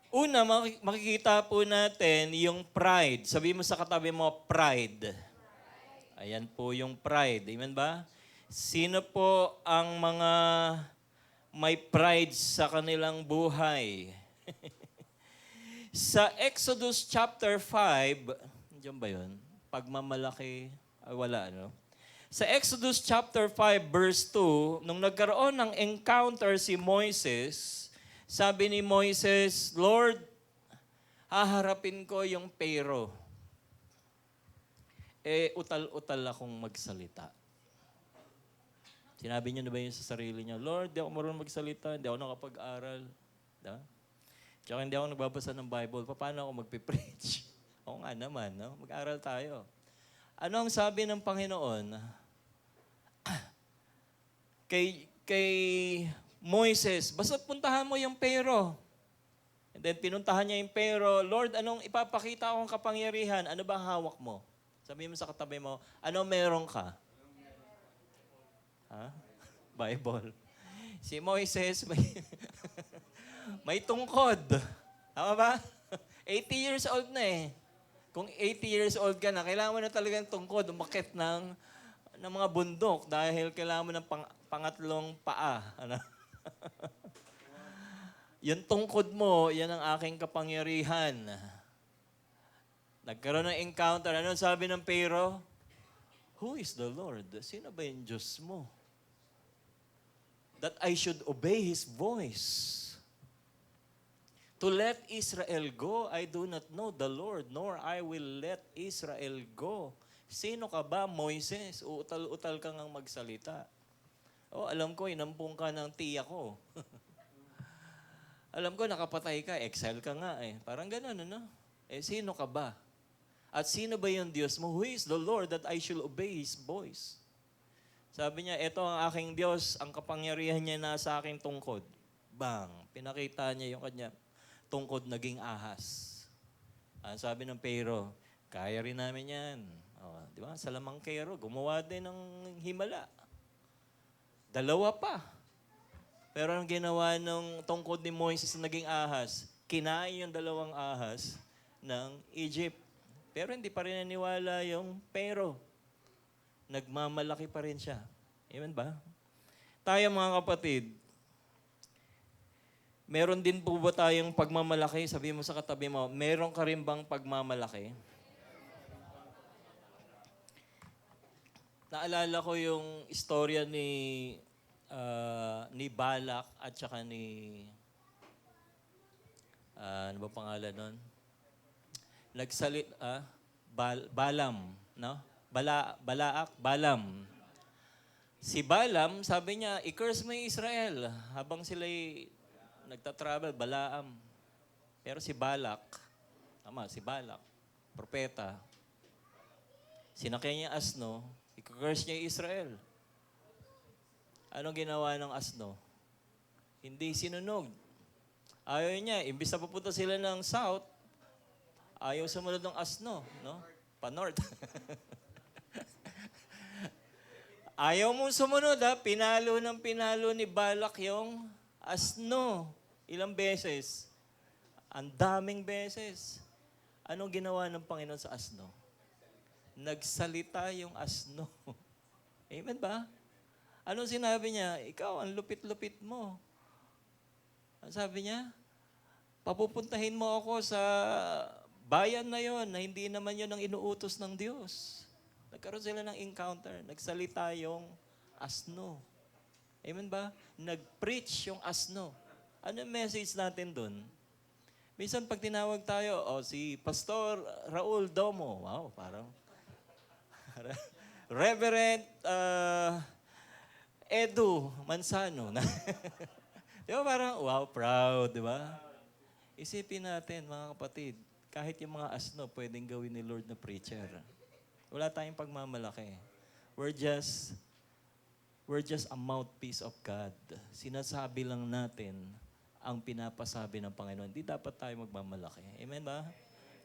Una, makikita po natin yung pride. Sabi mo sa katabi mo, pride. Ayan po yung pride. Amen ba? Sino po ang mga may pride sa kanilang buhay? Sa Exodus chapter 5, diyan ba yun? Pagmamalaki, wala, no? Sa Exodus chapter 5 verse 2, nung nagkaroon ng encounter si Moises, sabi ni Moises, Lord, haharapin ko yung Pharaoh. Utal-utal akong magsalita. Sinabi niyo na ba yun sa sarili niyo? Lord, di ako marunong magsalita, hindi ako nakapag-aral. Diba? Tsaka hindi ako nagbabasa ng Bible. Paano ako magpipreach? Oo nga naman, no? Mag-aral tayo. Ano ang sabi ng Panginoon? Kay Moises, basta puntahan mo yung Pharaoh. And then pinuntahan niya yung Pharaoh, Lord, anong ipapakita akong kapangyarihan? Ano ba hawak mo? Sabi mo sa katabi mo, ano meron ka? Ha? Bible. Si Moises may tungkod. Tama ba? 80 years old na eh. Kung 80 years old ka na, kailangan mo na talagang tungkod, umakit ng mga bundok dahil kailangan mo ng pangatlong paa. Ano? Yung tungkod mo, yan ang aking kapangyarihan. Nagkaroon ng encounter. Ano sabi ng Pharaoh? Who is the Lord? Sino ba yung Diyos mo? That I should obey His voice. To let Israel go, I do not know the Lord, nor I will let Israel go. Sino ka ba, Moises? Utal-utal ka ngang magsalita. Oh, alam ko, inampung ka ng tiya ko. Alam ko, nakapatay ka, exile ka nga eh. Parang gano'n, ano? Eh, sino ka ba? At sino ba yung Diyos mo? Who is the Lord that I should obey His voice? Sabi niya, ito ang aking Diyos, ang kapangyarihan niya nasa aking tungkod. Bang! Pinakita niya yung kanya tungkod naging ahas. Sabi ng Pharaoh, kaya rin namin yan. Oh, di ba? Salamangkero, gumawa din ng himala. Dalawa pa. Pero ang ginawa ng tungkod ni Moises na naging ahas, kinain yung dalawang ahas ng Egypt. Pero hindi pa rin naniwala yung Pharaoh. Nagmamalaki pa rin siya. Amen ba? Tayo mga kapatid, meron din po ba tayong pagmamalaki? Sabi mo sa katabi mo, meron ka rin bang pagmamalaki? Naalala ko yung istorya ni Balak at saka ni ano ba pangalan nun? Balam, no? Balam. Si Balam, sabi niya, i-curse mo yung Israel habang sila'y nagtatravel, Balaam. Pero si Balak, si Balak, propeta, sinakyan niya asno, i-curse niya yung Israel. Anong ginawa ng asno? Hindi sinunog. Ayaw niya, imbis na pupunta sila ng south, ayaw sumunod ng asno, no? Pa-north. Ayaw mong sumunod, ha? Pinalo ni Balak yung asno. Ilang beses? Ang daming beses. Anong ginawa ng Panginoon sa asno? Nagsalita yung asno. Amen ba? Anong sinabi niya? Ikaw, ang lupit-lupit mo. Ang sabi niya? Papupuntahin mo ako sa bayan na yon na hindi naman yon ang inuutos ng Diyos. Nagkaroon sila ng encounter. Nagsalita yung asno. Amen ba? Nag-preach yung asno. Ano yung message natin dun? Minsan pag tinawag tayo, si Pastor Raul Domo. Wow, parang Reverend Edu Mansano. Di ba parang, wow, proud, di ba? Isipin natin, mga kapatid, kahit yung mga asno, pwedeng gawin ni Lord na preacher. Wala tayong pagmamalaki. We're just a mouthpiece of God. Sinasabi lang natin ang pinapasabi ng Panginoon. Hindi dapat tayo magmamalaki. Amen ba?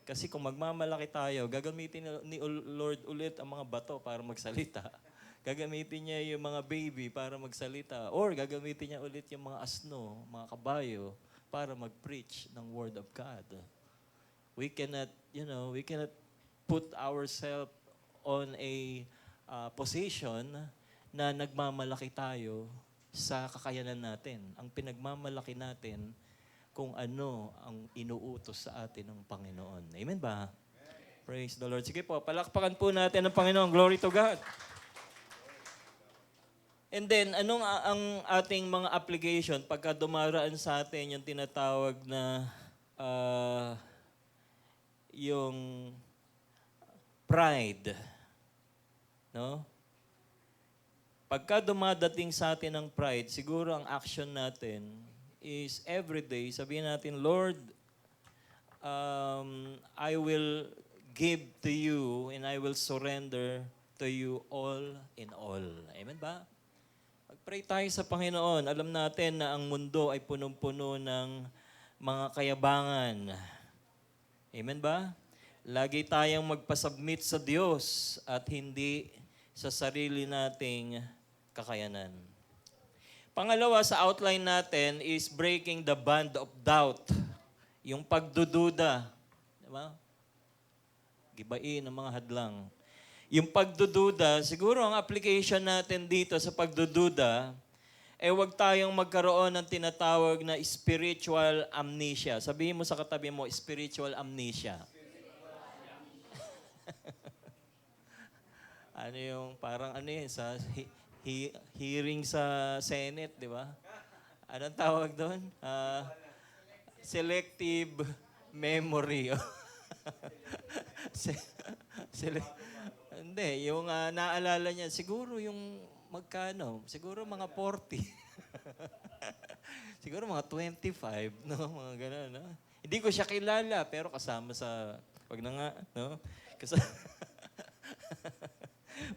Kasi kung magmamalaki tayo, gagamitin ni Lord ulit ang mga bato para magsalita. Gagamitin niya yung mga baby para magsalita. Or gagamitin niya ulit yung mga asno, mga kabayo, para mag-preach ng Word of God. We cannot put ourselves on a position na nagmamalaki tayo sa kakayanan natin. Ang pinagmamalaki natin kung ano ang inuutos sa atin ng Panginoon. Amen ba? Amen. Praise the Lord. Sige po, palakpakan po natin ang Panginoon. Glory to God. And then, anong ang ating mga application pagka dumaraan sa atin yung tinatawag na yung pride? No? Pagka dumadating sa atin ang pride, siguro ang action natin is everyday, sabihin natin, Lord, I will give to you and I will surrender to you all in all. Amen ba? Pag-pray tayo sa Panginoon, alam natin na ang mundo ay punong-puno ng mga kayabangan. Amen ba? Lagi tayong magpasubmit sa Diyos at hindi sa sarili nating kakayanan. Pangalawa sa outline natin is breaking the bond of doubt. Yung pagdududa. Diba? Gibain ang mga hadlang. Yung pagdududa, siguro ang application natin dito sa pagdududa, huwag tayong magkaroon ng tinatawag na spiritual amnesia. Sabihin mo sa katabi mo, spiritual amnesia. Ano yung, parang ano yun, sa hearing sa Senate, di ba? Anong tawag doon? Selective memory. Se- sele- Hindi, yung naalala niya, siguro yung magkano? Siguro mga 40. Siguro mga 25, no? Mga gano'n, no? Hindi ko siya kilala, pero kasama sa, wag na nga, no?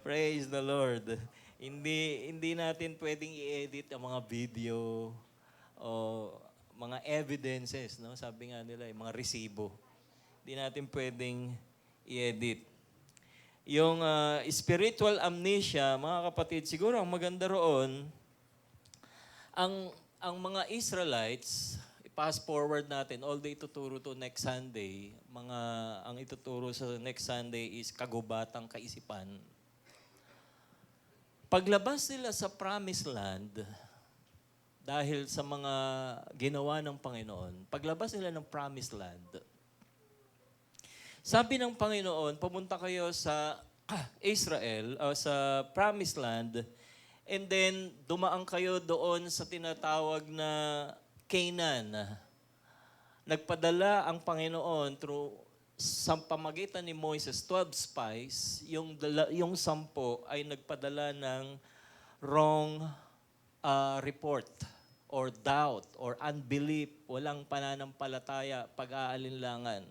Praise the Lord. Hindi natin pwedeng i-edit ang mga video o mga evidences, no? Sabi nga nila, yung mga resibo. Hindi natin pwedeng i-edit. Yung spiritual amnesia, mga kapatid, siguro ang maganda roon, ang mga Israelites, i-pass forward natin, although ituturo to next Sunday, ang ituturo sa next Sunday is kagubatang kaisipan. Paglabas nila sa promised land, dahil sa mga ginawa ng Panginoon, paglabas nila ng promised land, sabi ng Panginoon, pumunta kayo sa Israel, sa promised land, and then dumaan kayo doon sa tinatawag na Canaan. Nagpadala ang Panginoon through sa pamagitan ni Moises, 12 spies, yung 10 ay nagpadala ng wrong report or doubt or unbelief, walang pananampalataya, pag-aalinlangan.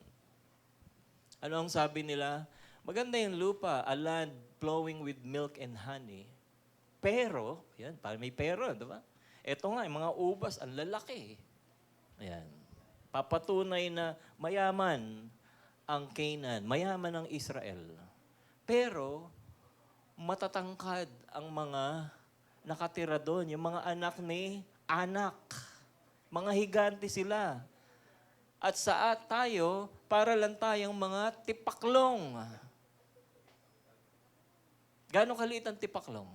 Ano ang sabi nila? Maganda yung lupa, a land flowing with milk and honey. Pero, yan, parang may pero, di ba? Ito nga, yung mga ubas, ang lalaki. Ayan. Papatunay na mayaman ang Canaan, mayaman ang Israel. Pero, matatangkad ang mga nakatira doon, yung mga anak. Mga higanti sila. At tayo, para lang tayong mga tipaklong. Gano'ng kaliit ang tipaklong?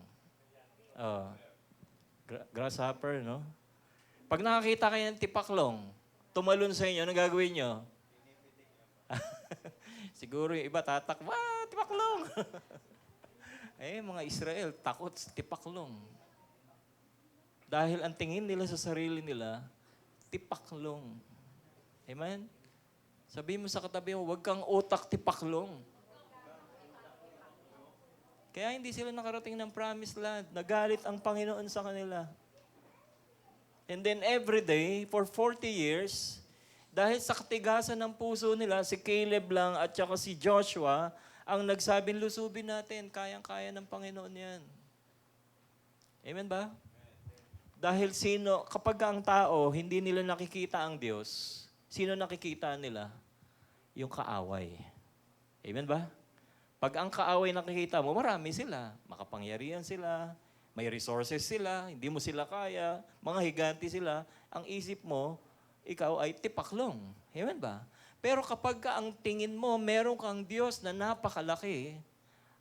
Grasshopper, no? Pag nakakita kayo ng tipaklong, tumalon sa inyo, anong gagawin nyo? Siguro yung iba tatakwa, tipaklong! Mga Israel, takot sa tipaklong. Dahil ang tingin nila sa sarili nila, tipaklong. Amen? Sabihin mo sa katabi mo, huwag kang utak tipaklong. Kaya hindi sila nakarating ng promised land. Nagalit ang Panginoon sa kanila. And then every day, for 40 years, dahil sa katigasan ng puso nila, si Caleb lang at saka si Joshua, ang nagsabing, lusubin natin, kayang-kaya ng Panginoon yan. Amen ba? Dahil kapag ang tao, hindi nila nakikita ang Diyos, sino nakikita nila? Yung kaaway. Amen ba? Pag ang kaaway nakikita mo, marami sila. Makapangyarihan sila, may resources sila, hindi mo sila kaya, mga higanti sila. Ang isip mo, ikaw ay tipaklong. Amen ba? Pero kapag ang tingin mo, meron kang Diyos na napakalaki,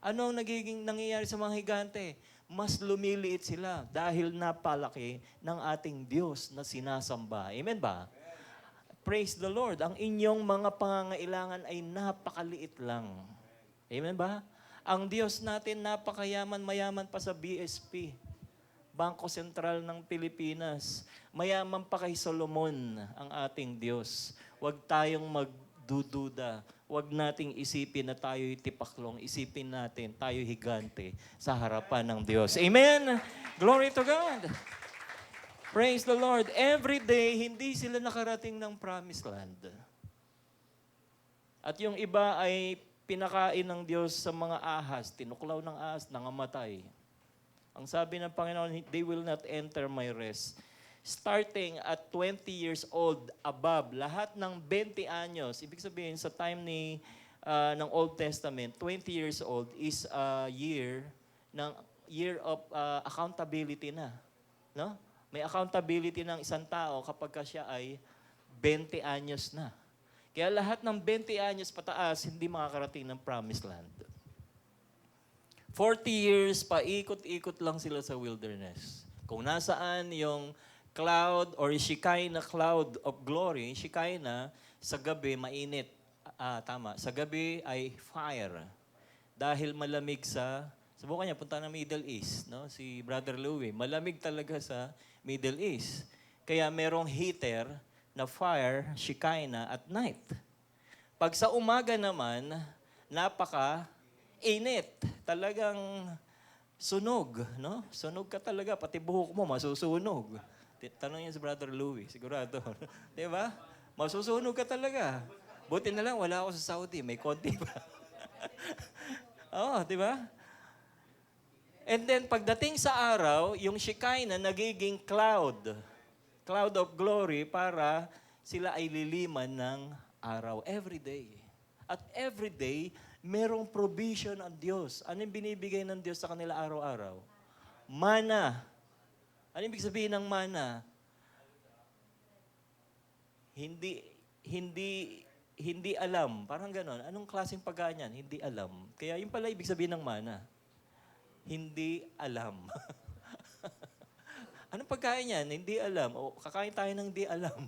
ano ang nangyayari sa mga higante? Mas lumiliit sila dahil napalaki ng ating Diyos na sinasamba. Amen ba? Praise the Lord. Ang inyong mga pangangailangan ay napakaliit lang. Amen ba? Ang Diyos natin napakayaman, mayaman pa sa BSP, Bangko Sentral ng Pilipinas. Mayaman pa kay Solomon ang ating Diyos. Huwag tayong magdududa. Huwag nating isipin na tayo'y tipaklong. Isipin natin tayo'y higante sa harapan ng Diyos. Amen? Glory to God. Praise the Lord. Every day, hindi sila nakarating ng promised land. At yung iba ay pinakain ng Diyos sa mga ahas, tinuklaw ng ahas, nangamatay. Ang sabi ng Panginoon, they will not enter my rest. Starting at 20 years old above, lahat ng 20 anyos, ibig sabihin sa time ng Old Testament, 20 years old is a year of accountability na. No? May accountability ng isang tao kapag ka siya ay 20 anyos na. Kaya lahat ng 20 anyos pataas, hindi makakarating ng promised land. 40 years, paikot-ikot lang sila sa wilderness. Kung nasaan yung cloud or Shekinah cloud of glory, Shekinah, sa gabi mainit. Tama. Sa gabi ay fire. Dahil malamig subukan niya, punta ng Middle East, no? Si Brother Louie, malamig talaga sa Middle East. Kaya merong heater na fire, Shekinah, at night. Pag sa umaga naman, napaka-init. Talagang sunog, no? Sunog ka talaga, pati buhok mo masusunog. Tanong niya si Brother Louie, sigurado. Di ba? Masusunog ka talaga. Buti na lang, wala ako sa Saudi, may konti pa. Oo, di ba? And then, pagdating sa araw, yung Shekinah nagiging cloud. Cloud of glory para sila ay liliman ng araw. Every day. At every day, merong provision ang Diyos. Ano yung binibigay ng Diyos sa kanila araw-araw? Mana. Ano ibig sabihin ng mana? Hindi alam. Parang ganon. Anong klaseng pagkain yan? Hindi alam. Kaya yun pala ibig sabihin ng mana. Hindi alam. Anong pagkain yan? Hindi alam. O kakain tayo ng hindi alam.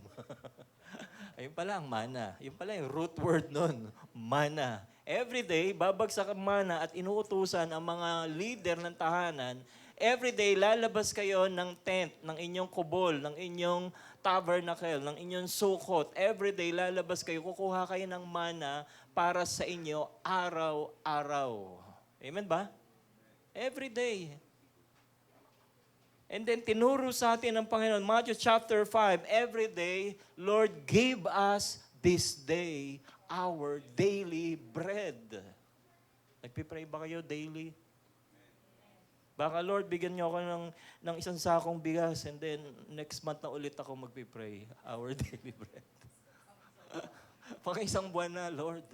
Ayun pala ang mana. Yun pala yung root word nun. Mana. Every day, babagsak ang mana at inuutusan ang mga leader ng tahanan. Every day, lalabas kayo ng tent, ng inyong kubol, ng inyong tabernacle, ng inyong sukot. Every day, lalabas kayo, kukuha kayo ng mana para sa inyo araw-araw. Amen ba? Every day. And then tinuro sa atin ng Panginoon, Matthew chapter 5, every day, Lord, give us this day our daily bread. Nagpipray ba kayo daily? Baka, Lord, bigyan niyo ako ng isang sakong bigas and then next month na ulit ako magpipray, our daily bread. Pang isang buwan na, Lord.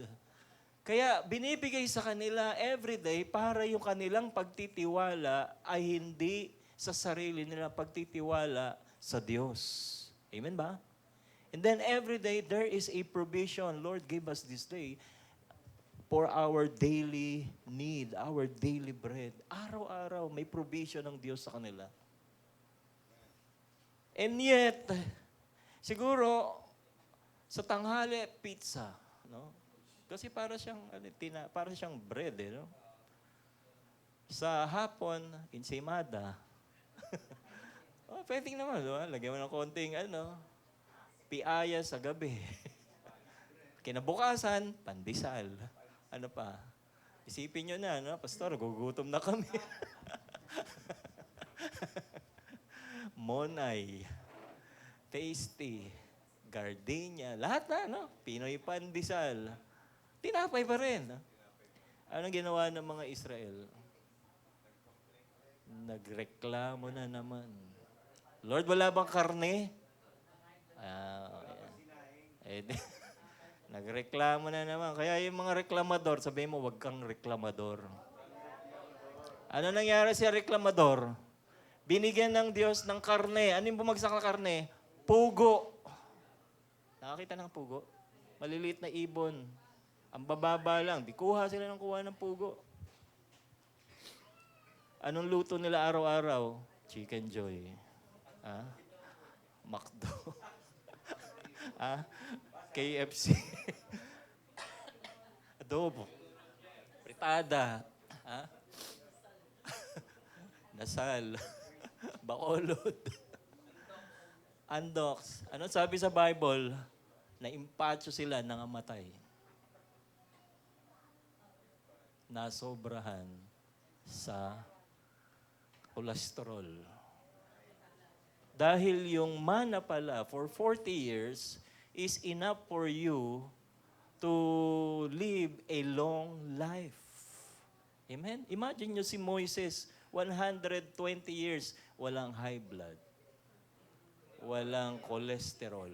Kaya binibigay sa kanila everyday para yung kanilang pagtitiwala ay hindi sa sarili nila, pagtitiwala sa Diyos. Amen ba? And then everyday there is a provision. Lord, give us this day for our daily need, our daily bread. Araw-araw may provision ng Diyos sa kanila. And yet, siguro, sa tanghali, pizza, no? Kasi para siyang bread, no? Sa hapon, ensaymada. Pwede naman, no? Lagyan mo ng konting, piaya sa gabi. Kinabukasan, pandesal. Ano pa? Isipin nyo na, no? Pastor, gugutom na kami. Monay, tasty, gardenia, lahat na, no? Pinoy pandesal. Tinapay pa rin. No? Anong ginawa ng mga Israel? Nagreklamo na naman. Lord, wala bang karne? Nagreklamo na naman. Kaya yung mga reklamador, sabihin mo, wag kang reklamador. Ano nangyari sa reklamador? Binigyan ng Diyos ng karne. Ano yung bumagsak na karne? Pugo. Nakakita ng pugo? Maliliit na ibon. Ang bababa lang. Di kuha sila ng pugo. Anong luto nila araw-araw? Chicken Joy. McDo. KFC. Adobo. Fritada. Nasal. Bacolod. Andox. Ano sabi sa Bible? Na-impatyo sila, nangamatay. Nasobrahan sa cholesterol. Dahil yung mana pala for 40 years is enough for you to live a long life. Amen? Imagine nyo si Moises, 120 years, walang high blood, walang cholesterol,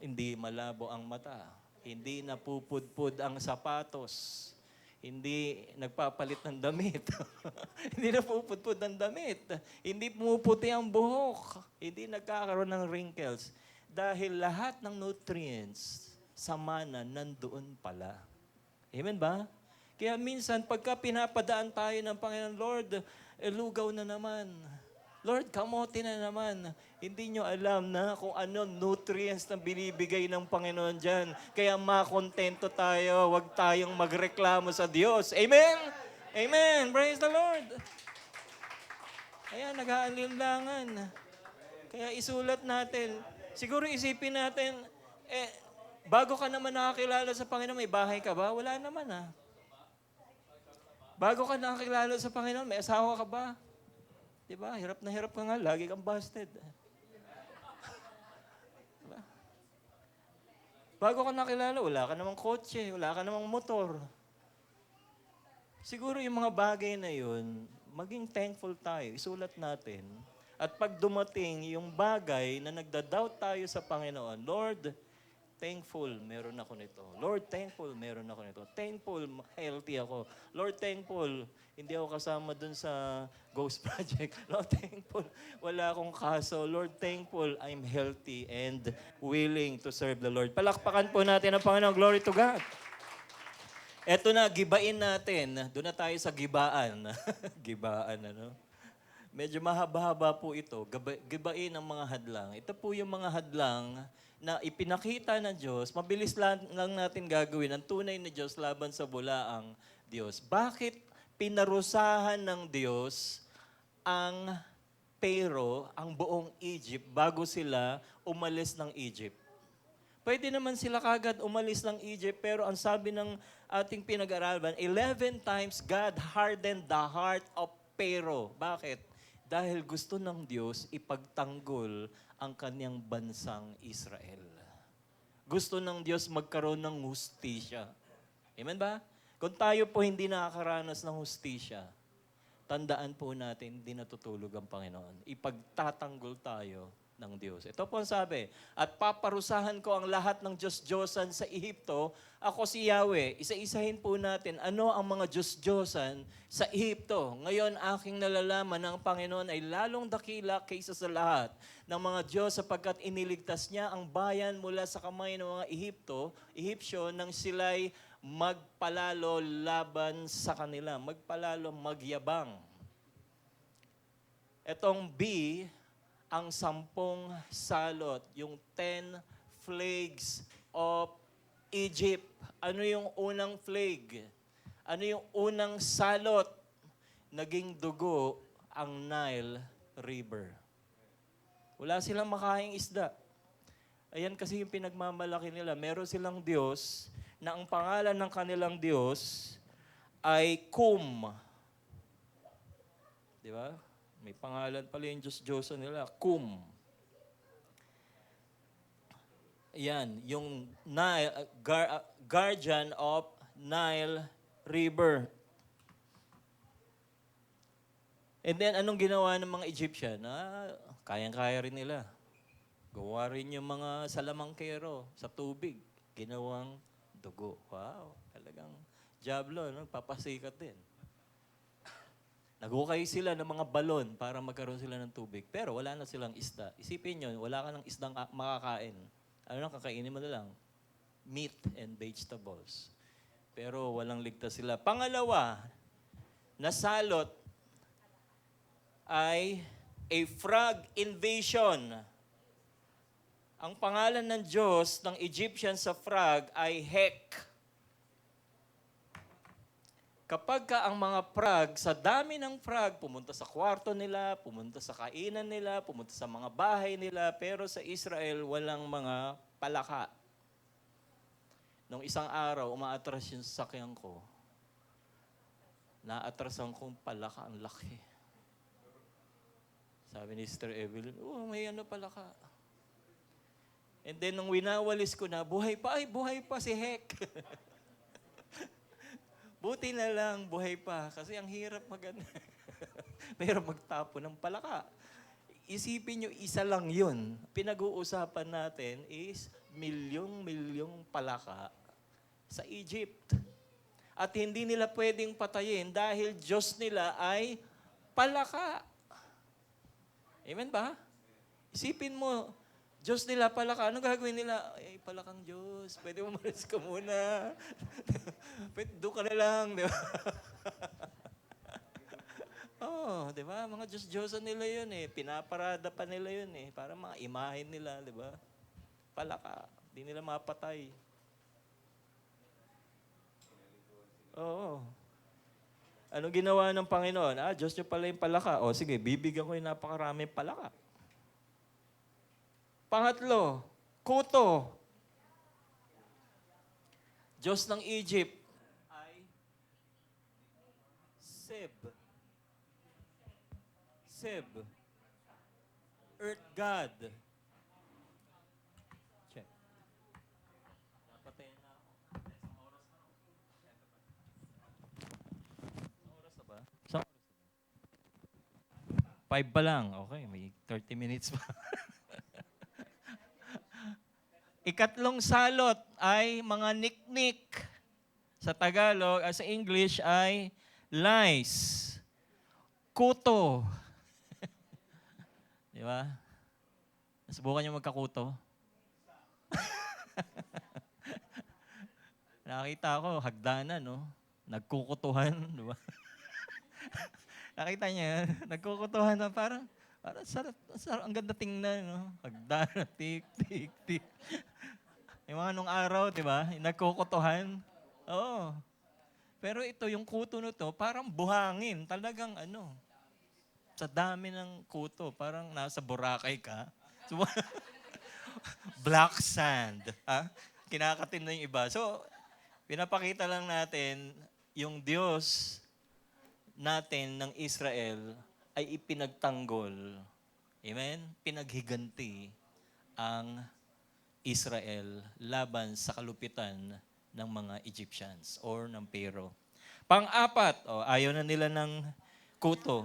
hindi malabo ang mata, hindi napupudpud ang sapatos, Hindi nagpapalit ng damit. Hindi napupudpud ng damit. Hindi pumuputi ang buhok. Hindi nagkakaroon ng wrinkles. Dahil lahat ng nutrients sa mana nandoon pala. Amen ba? Kaya minsan, pagka pinapadaan tayo ng Panginoon, Lord, lugaw na naman. Lord, kamote na naman. Hindi nyo alam na kung ano nutrients na binibigay ng Panginoon dyan. Kaya makontento tayo, huwag tayong magreklamo sa Diyos. Amen? Amen. Praise the Lord. Kaya nag-aalinlangan. Kaya isulat natin. Siguro isipin natin, bago ka naman nakakilala sa Panginoon, may bahay ka ba? Wala naman Bago ka nakakilala sa Panginoon, may asawa ka ba? Diba? Hirap na hirap ka nga, lagi kang busted. Diba? Bago ka nakilala, wala ka namang kotse, wala ka namang motor. Siguro yung mga bagay na yun, maging thankful tayo, isulat natin. At pag dumating yung bagay na nagda-doubt tayo sa Panginoon, Lord, thankful, meron ako nito. Lord, thankful, meron ako nito. Thankful, healthy ako. Lord, thankful, hindi ako kasama dun sa Ghost Project. Lord, thankful, wala akong kaso. Lord, thankful, I'm healthy and willing to serve the Lord. Palakpakan po natin ang Panginoon. Glory to God. Eto na, gibain natin. Doon na tayo sa gibaan. Gibaan, ano? Medyo mahaba-haba po ito. Gibain ang mga hadlang. Ito po yung mga hadlang na ipinakita ng Diyos. Mabilis lang natin gagawin ang tunay na Diyos laban sa bulaang Diyos. Bakit pinarusahan ng Diyos ang Pharaoh, ang buong Egypt, bago sila umalis ng Egypt? Pwede naman sila kagad umalis ng Egypt, pero ang sabi ng ating pinag-aralan, 11 times God hardened the heart of Pharaoh. Bakit? Dahil gusto ng Diyos ipagtanggol ang kanyang bansang Israel. Gusto ng Diyos magkaroon ng hustisya. Amen ba? Kung tayo po hindi nakakaranas ng hustisya, tandaan po natin, hindi natutulog ang Panginoon. Ipagtatanggol tayo ng Diyos. Ito po ang sabi, at paparusahan ko ang lahat ng Diyos-Diyosan sa Ehipto. Ako si Yahweh. Isa-isahin po natin, ano ang mga Diyos-Diyosan sa Ehipto. Ngayon, aking nalalaman ng Panginoon ay lalong dakila kaysa sa lahat ng mga Diyos sapagkat iniligtas niya ang bayan mula sa kamay ng mga Ehipsyo, nang sila'y magpalalo laban sa kanila. Magpalalo, magyabang. Etong B, ang 10 salot, yung 10 plagues of Egypt. Ano yung unang plague? Ano yung unang salot? Naging dugo ang Nile River. Wala silang makaing isda. Ayan kasi yung pinagmamalaki nila. Meron silang Diyos na ang pangalan ng kanilang Diyos ay Kum. Di ba? May pangalan pala yung Diyos-Diyosan nila, Kum. Yan, yung guardian of Nile River. And then, anong ginawa ng mga Egyptian? Kayang-kaya rin nila. Gawa rin yung mga salamangkero sa tubig. Ginawang dugo. Wow, talagang diablo, no? Papasikat din. Naghukay sila ng mga balon para magkaroon sila ng tubig. Pero wala na silang isda. Isipin nyo, wala ka ng isdang makakain. Ano lang, kakainin mo na lang? Meat and vegetables. Pero walang ligtas sila. Pangalawa, nasalot ay a frog invasion. Ang pangalan ng Diyos ng Egyptian sa frog ay Hek. Kapag ka ang mga frog, sa dami ng frog, pumunta sa kwarto nila, pumunta sa kainan nila, pumunta sa mga bahay nila, pero sa Israel, walang mga palaka. Nung isang araw, umaatras yung sasakyan ko. Naatrasan kong palaka, ang laki. Sabi ni Sister Evelyn, may palaka. And then, nung winawalis ko na, buhay pa si Hek. Buti na lang, buhay pa. Kasi ang hirap Pero magtapo ng palaka. Isipin nyo, isa lang yun. Pinag-uusapan natin is milyong-milyong palaka sa Egypt. At hindi nila pwedeng patayin dahil Diyos nila ay palaka. Amen ba? Isipin mo, Diyos nila palaka. Anong gagawin nila? Ay, palakang Diyos. Pwede umalis ka muna. Pwede, doon ka na lang. Di ba? Oo, di ba? Mga Diyos-Diyosan nila yun eh. Pinaparada pa nila yun eh. Para mga imahin nila, di ba? Palaka. Di nila mapatay. Oo. Ano ginawa ng Panginoon? Diyos nyo pala yung palaka. O sige, bibigyan ko yung napakaraming palaka. Pangatlo, kuto. Diyos ng Egypt ay Seb. Seb. Earth God. Check. Napatayin na ako. Isang oras na ba? Isang oras na ba? 5 pa lang. Okay, may 30 minutes pa. Ikatlong salot ay mga niknik. Sa Tagalog, sa English ay lice. Kuto. Di ba? Nasubukan niyo magkakuto? Nakita ko, hagdanan, no? Nagkukutuhan, di ba? Nakita niya, nagkukutuhan na parang sarap, ang ganda tingnan, no? Hagdanan, tik, tik, tik. Yung mga nung araw, di ba? Yung nagkukutuhan. Oo. Pero ito, yung kuto nito, parang buhangin. Talagang sa dami ng kuto, parang nasa Boracay ka. So, black sand. Kinakatin na yung iba. So, pinapakita lang natin yung Diyos natin ng Israel ay ipinagtanggol. Amen? Pinaghiganti ang Israel laban sa kalupitan ng mga Egyptians or ng Pharaoh. Pang-apat, ayaw na nila ng kuto.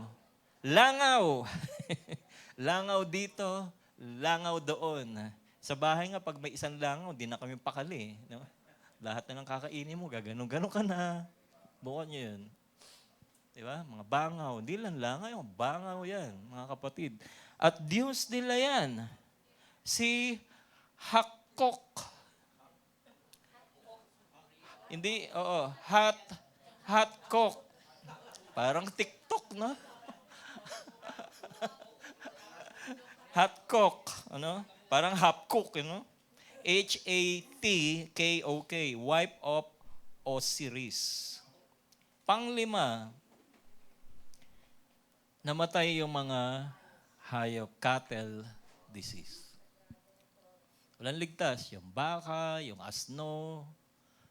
Langaw. Langaw dito, langaw doon. Sa bahay nga, pag may isang langaw, di na kami pakali. No? Lahat na ng kakainin mo, gaganon-ganon ka na. Bukan nyo yun. Diba? Mga bangaw. Hindi lang langaw, bangaw yan, mga kapatid. At Diyos nila yan. Si Hakok. Hindi, Hatkok. Parang TikTok, no? Hatkok, Parang Hapcook, Hatkok, wife of Osiris. Panglima, namatay yung mga hayop, cattle disease. Walang ligtas. Yung baka, yung asno,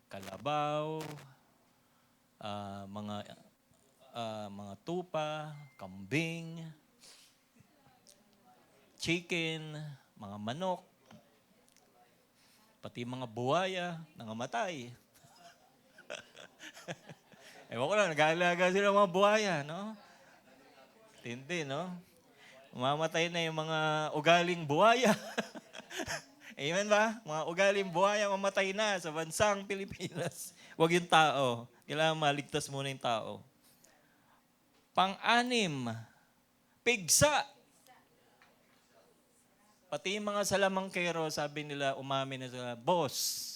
kalabaw, mga tupa, kambing, chicken, mga manok, pati mga buwaya, nangamatay. Ewan ko lang, nag-aalaga sila ng mga buwaya, no? Tindi, no? Umamatay na yung mga ugaling buwaya. Amen ba? Mga ugaling buhaya mamatay na sa bansang Pilipinas. Huwag yung tao. Kailangan maligtas muna yung tao. Pang-anim, pigsa. Pati yung mga salamangkero, sabi nila, umamin na sila, boss,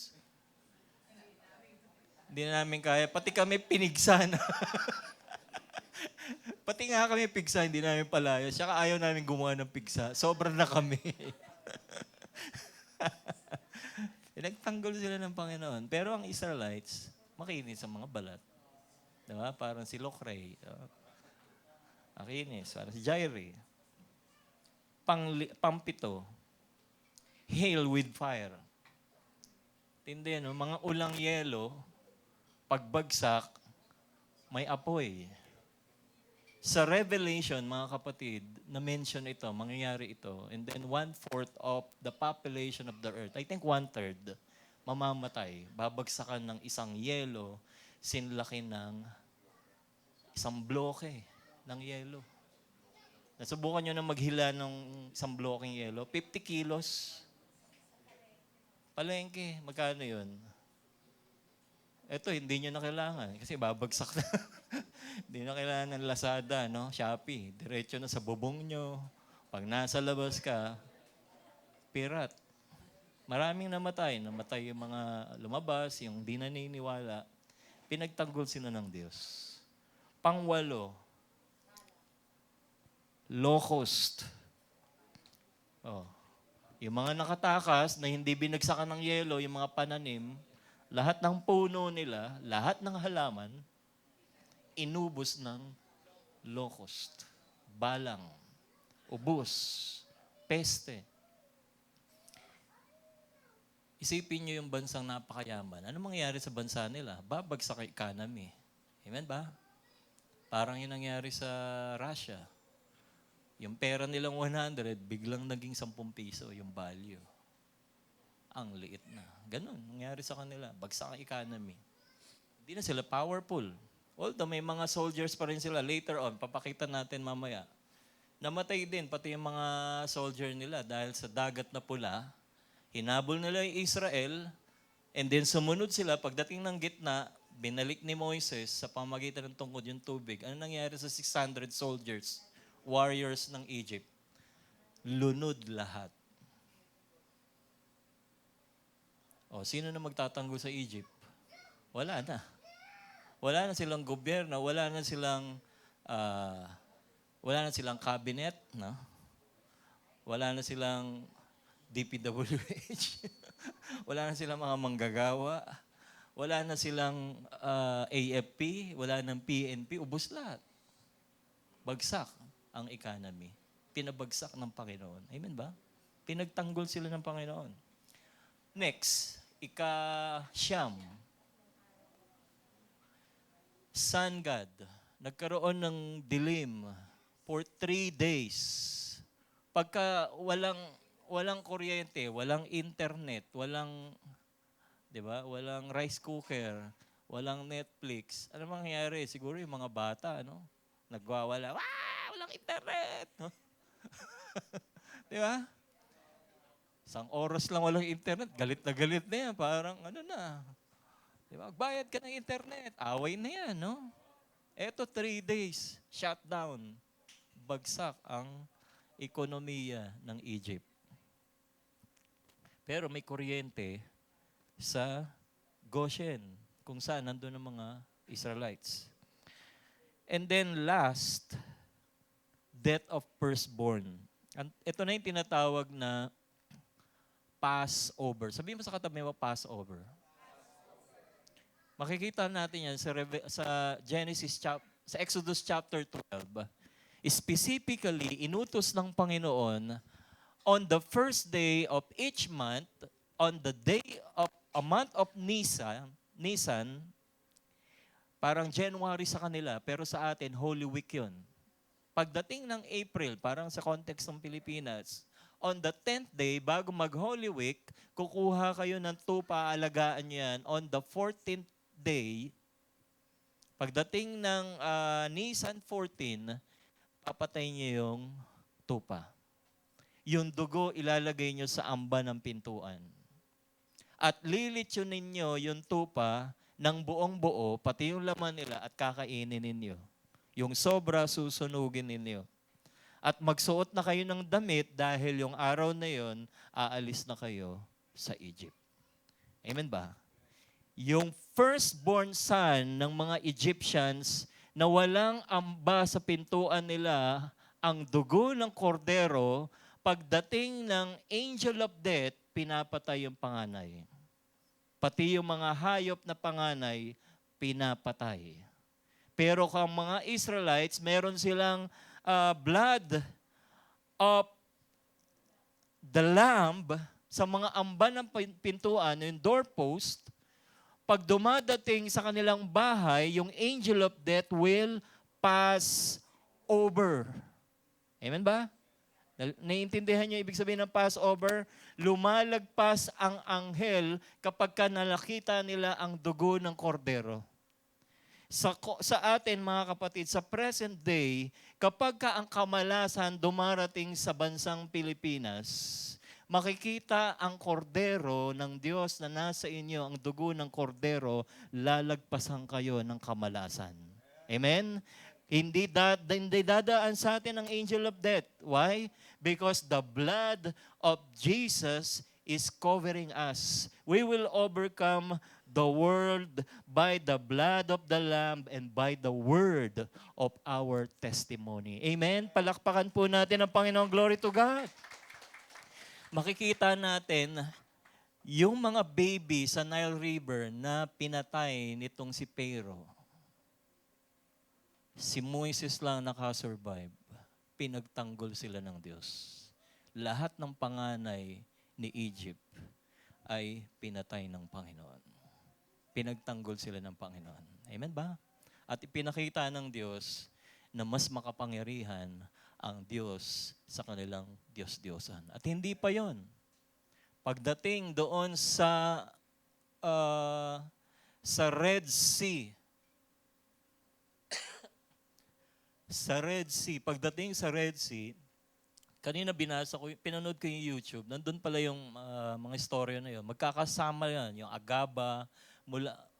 hindi na namin kaya. Pati kami pinigsa na. Pati nga kami pigsa, hindi namin palayas. Saka ayaw namin gumawa ng pigsa. Sobra na kami. Pinagtanggol sila ng Panginoon. Pero ang Israelites, makinis sa mga balat. Diba? Parang si Lokray. Makinis. Parang si Jairi. Pampito. Hail with fire. Tindi, mga ulang yelo, pagbagsak, may apoy. Sa Revelation, mga kapatid, na-mention ito, mangyayari ito, and then 1/4 of the population of the earth, I think 1/3, mamamatay, babagsakan ng isang yelo, sinlaki ng isang bloke ng yelo. Nasubukan nyo na maghila ng isang blokeng yelo, 50 kilos. Palengke, magkano yun? Eto, hindi nyo na kailangan kasi babagsak na. Hindi na kailangan ng Lazada, no? Shopee. Diretso na sa bubong nyo. Pag nasa labas ka, pirat. Maraming namatay. Namatay yung mga lumabas, yung di naniniwala. Pinagtanggol sila ng Diyos. Pangwalo, locust. Oh. Yung mga nakatakas na hindi binagsakan ng yelo, yung mga pananim, lahat ng puno nila, lahat ng halaman, inubos ng locust. Balang, ubos, peste. Isipin nyo yung bansang napakayaman. Ano mangyayari sa bansa nila? Babagsak ang economy. Amen ba? Parang yung nangyari sa Russia. Yung pera nilang 100, biglang naging 10 piso yung value. Ang liit na. Ganun, nangyari sa kanila. Bagsak ang economy. Hindi na sila powerful. Although may mga soldiers pa rin sila. Later on, papakita natin mamaya. Namatay din pati yung mga soldier nila dahil sa dagat na pula. Hinabol nila yung Israel, and then sumunod sila. Pagdating ng gitna, binalik ni Moises sa pamagitan ng tungkod yung tubig. Ano nangyari sa 600 soldiers, warriors ng Egypt? Lunod lahat. O, sino na magtatanggol sa Egypt? Wala na. Wala na silang gobyerno, wala na silang cabinet, no? Wala na silang DPWH. Wala na silang mga manggagawa. Wala na silang AFP, wala nang PNP, ubos lahat. Bagsak ang economy. Pinabagsak ng Panginoon. Amen ba? Pinagtanggol sila ng Panginoon. Next, ika-siyam. Sun God. Nagkaroon ng dilim for 3 days. Pagka walang kuryente, walang internet, walang, 'di ba? Walang rice cooker, walang Netflix. Ano mangyayari? Siguro yung mga bata, ano? Nagwawala. Walang internet, no? 'Di ba? Isang oras lang walang internet, galit na yan. Parang ano na. 'Di ba? Bayad ka ng internet. Away na yan, no? Eto 3 days, shutdown. Bagsak ang ekonomiya ng Egypt. Pero may kuryente sa Goshen, kung saan nandun ang mga Israelites. And then last, death of firstborn. Ito na yung tinatawag na Passover. Sabihin mo sa katabi mo, Passover. Makikita natin yan sa sa Exodus chapter 12. Specifically, inutos ng Panginoon on the first day of each month, on the day of a month of Nisan, parang January sa kanila, pero sa atin, Holy Week yun. Pagdating ng April, parang sa context ng Pilipinas, on the 10th day, bago mag-Holy Week, kukuha kayo ng tupa, alagaan yan. On the 14th day, pagdating ng Nisan 14, papatay niyo yung tupa. Yung dugo ilalagay nyo sa amba ng pintuan. At lilitsunin nyo yung tupa ng buong buo, pati yung laman nila, at kakainin ninyo. Yung sobra, susunugin ninyo. At magsuot na kayo ng damit dahil yung araw na yon, aalis na kayo sa Egypt. Amen ba? Yung firstborn son ng mga Egyptians na walang amba sa pintuan nila, ang dugo ng kordero, pagdating ng angel of death, pinapatay yung panganay. Pati yung mga hayop na panganay, pinapatay. Pero kung mga Israelites, meron silang blood of the lamb sa mga amba ng pintuan, yung doorpost. Pag dumadating sa kanilang bahay, yung angel of death will pass over. Amen ba? Naiintindihan niyo ibig sabihin ng Passover? Lumalagpas ang anghel kapag nakita nila ang dugo ng kordero. Sa atin, mga kapatid, sa present day, kapag ang kamalasan dumarating sa bansang Pilipinas, makikita ang kordero ng Diyos na nasa inyo, ang dugo ng kordero, lalagpasan kayo ng kamalasan. Amen? Hindi dadaan sa atin ang angel of death. Why? Because the blood of Jesus is covering us. We will overcome the world by the blood of the Lamb and by the word of our testimony. Amen? Palakpakan po natin ang Panginoon. Glory to God. Makikita natin yung mga baby sa Nile River na pinatay nitong si Pharaoh. Si Moises lang nakasurvive. Pinagtanggol sila ng Diyos. Lahat ng panganay ni Egypt ay pinatay ng Panginoon. Pinagtanggol sila ng Panginoon. Amen ba? At ipinakita ng Diyos na mas makapangyarihan ang Diyos sa kanilang Diyos-Diyosan. At hindi pa yon. Pagdating doon sa Red Sea, pagdating sa Red Sea, kanina binasa ko, pinanood ko yung YouTube, nandun pala yung mga istorya na yun. Magkakasama yan, yung Agaba,